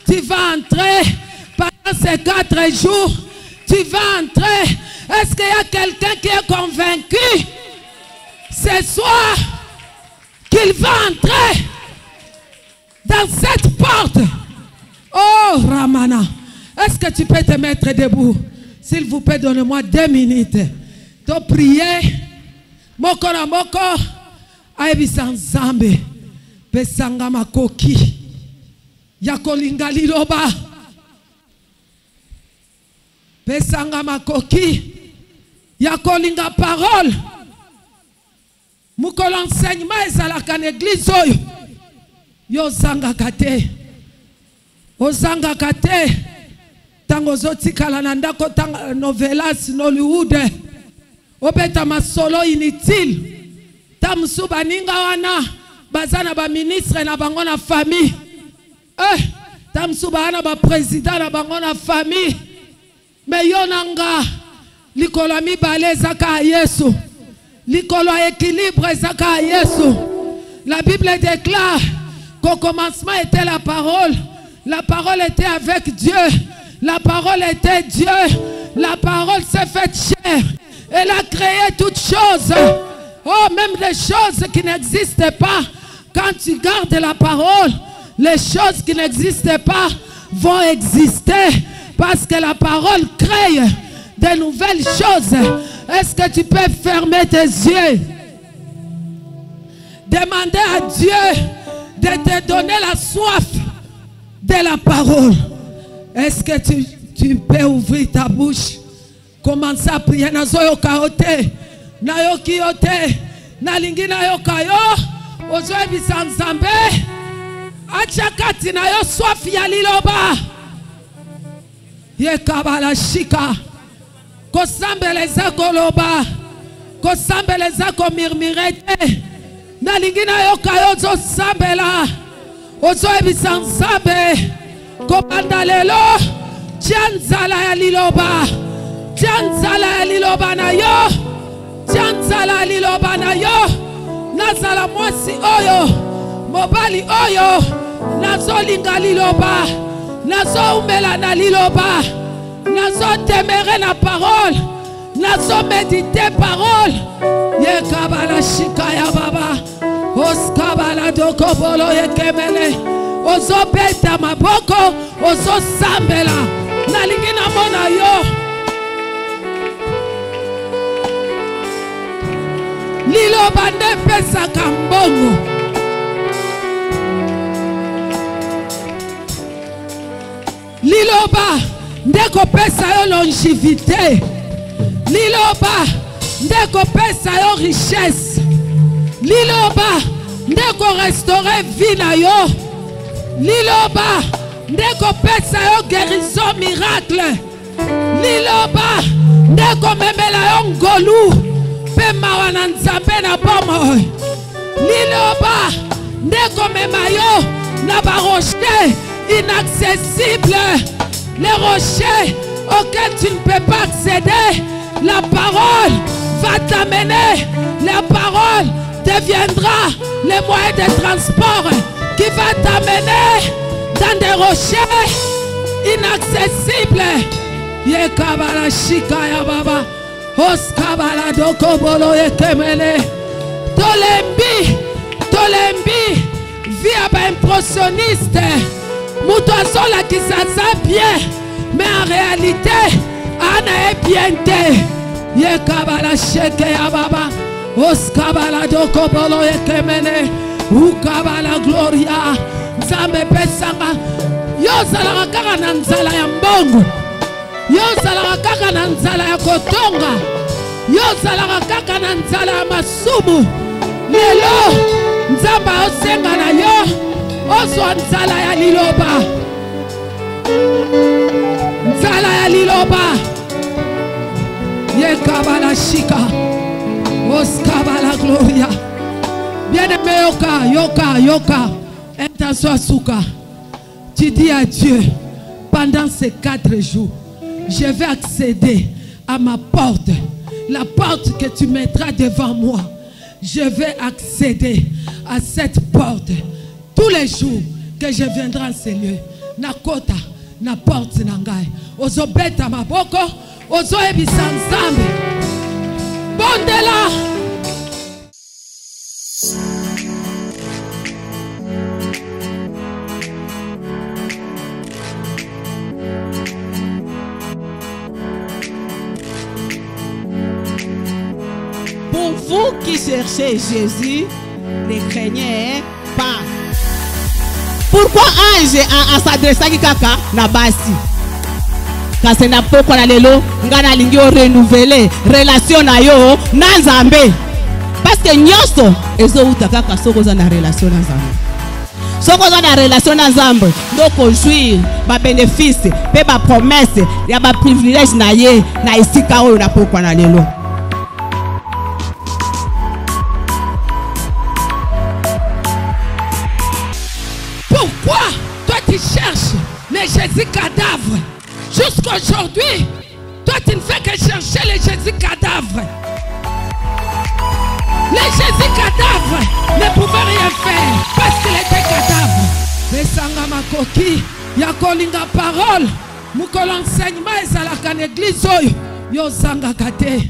tu vas entrer. Pendant ces 4 jours, tu vas entrer. Est-ce qu'il y a quelqu'un qui est convaincu ce soir qu'il va entrer dans cette porte? Oh Ramana, est-ce que tu peux te mettre debout? S'il vous plaît, donnez-moi 2 minutes. Tu prier. Moko na moko. Aibisa nzambe. Pesanga makoki. Yakolinga liloba. Pesanga makoki. Yakolinga parole. Mukolo enseignement ezalaka na église oyo. Yo zanga kate. Ozanga kate. Tango zotikala na ndako tanga novelas Nollywood. Obeta masolo inutile. Tamsu baninga wana bazana ba ministre na bango na famille. Tamsu bana ba président na bango na famille. Mais yonanga likolo mibale zaka Yesu. Likolo équilibre zaka Yesu. La Bible déclare qu'au commencement était la parole. La parole était avec Dieu. La parole était Dieu. La parole s'est faite chair. Elle a créé toutes choses. Oh, même des choses qui n'existaient pas. Quand tu gardes la parole, les choses qui n'existaient pas vont exister. Parce que la parole crée de nouvelles choses. Est-ce que tu peux fermer tes yeux? Demander à Dieu de te donner la soif de la parole. Est-ce que tu peux ouvrir ta bouche? Commencer à prier. Nazoyo kaote. Nayoki yote. Nalingi nayoka yo. Ozoe bisanzambe. Achakati nayo soif ya liloba. Ye kabala shika. Kosambele zako loba. Kosambele zako mirmirete. Nalingi nayoka yo zo sambela. Ozoe bisanzambe. Kopanda lelo. Tianzala ya liloba. Tianzala ya liloba na yo. Tianzala ya liloba na yo. Nazala mwasi oyo. Mobali oyo. Nazo linga liloba. Nazo umela na liloba. Nazo temere na parole. Nazo medite parole. Ye kabala shika ya baba. Oskabala doko bolo ye kemele. Ozo beta maboko. Ozo sambela. Nalingi na mona yo. Liloba nde pesa kambongo. Liloba ndeko pesa yo longévité. Liloba ndeko pesa yo richesse. Liloba ndeko restaurer vie na yo. Liloba ndeko pesa yo guérison miracle. Liloba ndeko memela yo ngolu. Pe mawana nzambe na bomo. Liloba ndeko mema yo na ba rocher inaccessible. Les rochers auxquels tu ne peux pas accéder. La parole va t'amener. La parole deviendra le moyen de transport qui va t'amener dans des rochers inaccessibles. Yekabala shikaya baba, oskabala dokobolo yekemene. Tolembi, via ba impressionniste. Mutoazola qui s'asa bien, mais en réalité, ana est bien te. Yekabala shikaya baba, oskabala dokobolo yekemene. Ukabala gloria, nzambe pesanga. Yo zalaka kaka na nzala ya mbongo. Yo zalaka kaka na nzala ya kotonga. Yo zalaka kaka na nzala ya masumu. Lelo nzamba osenga na yo ozwa nzala ya liloba. Nzala ya liloba. Yekabala shika, oskabala gloria. Bien-aimé, yoka, intention à souka. Tu dis à Dieu, pendant ces 4 jours, je vais accéder à ma porte, la porte que tu mettras devant moi. Je vais accéder à cette porte tous les jours que je viendrai en ces lieux. Nakota, na porte nangai. Ozo beta maboko, ozo ebisa nzambe. Bondela. Pour vous qui cherchez Jésus, ne craignez pas. Pourquoi ange a s'adressé kaka na basi? Kasi na poko na lelo ngana lingi o renouveler relation na yo na Nzambe. Parce que nyoso ezo uta kaka soko za na relation na Nzambe. Soko za na relation na Nzambe ndoko jouir ba bénéfice pe ba promesse ya ba privilège na ye na isika oyo na poko na lelo. Pourquoi toi tu cherches les Jésus cadavres? Jusqu'aujourd'hui, toi tu ne fais que chercher les Jésus cadavres. Les Jésus cadavres ne pouvaient rien faire parce qu'il était cadavre. Besanga makoki, yakolinga parole, mukolo enseignement ezalaka na église oyo, yo zanga kate.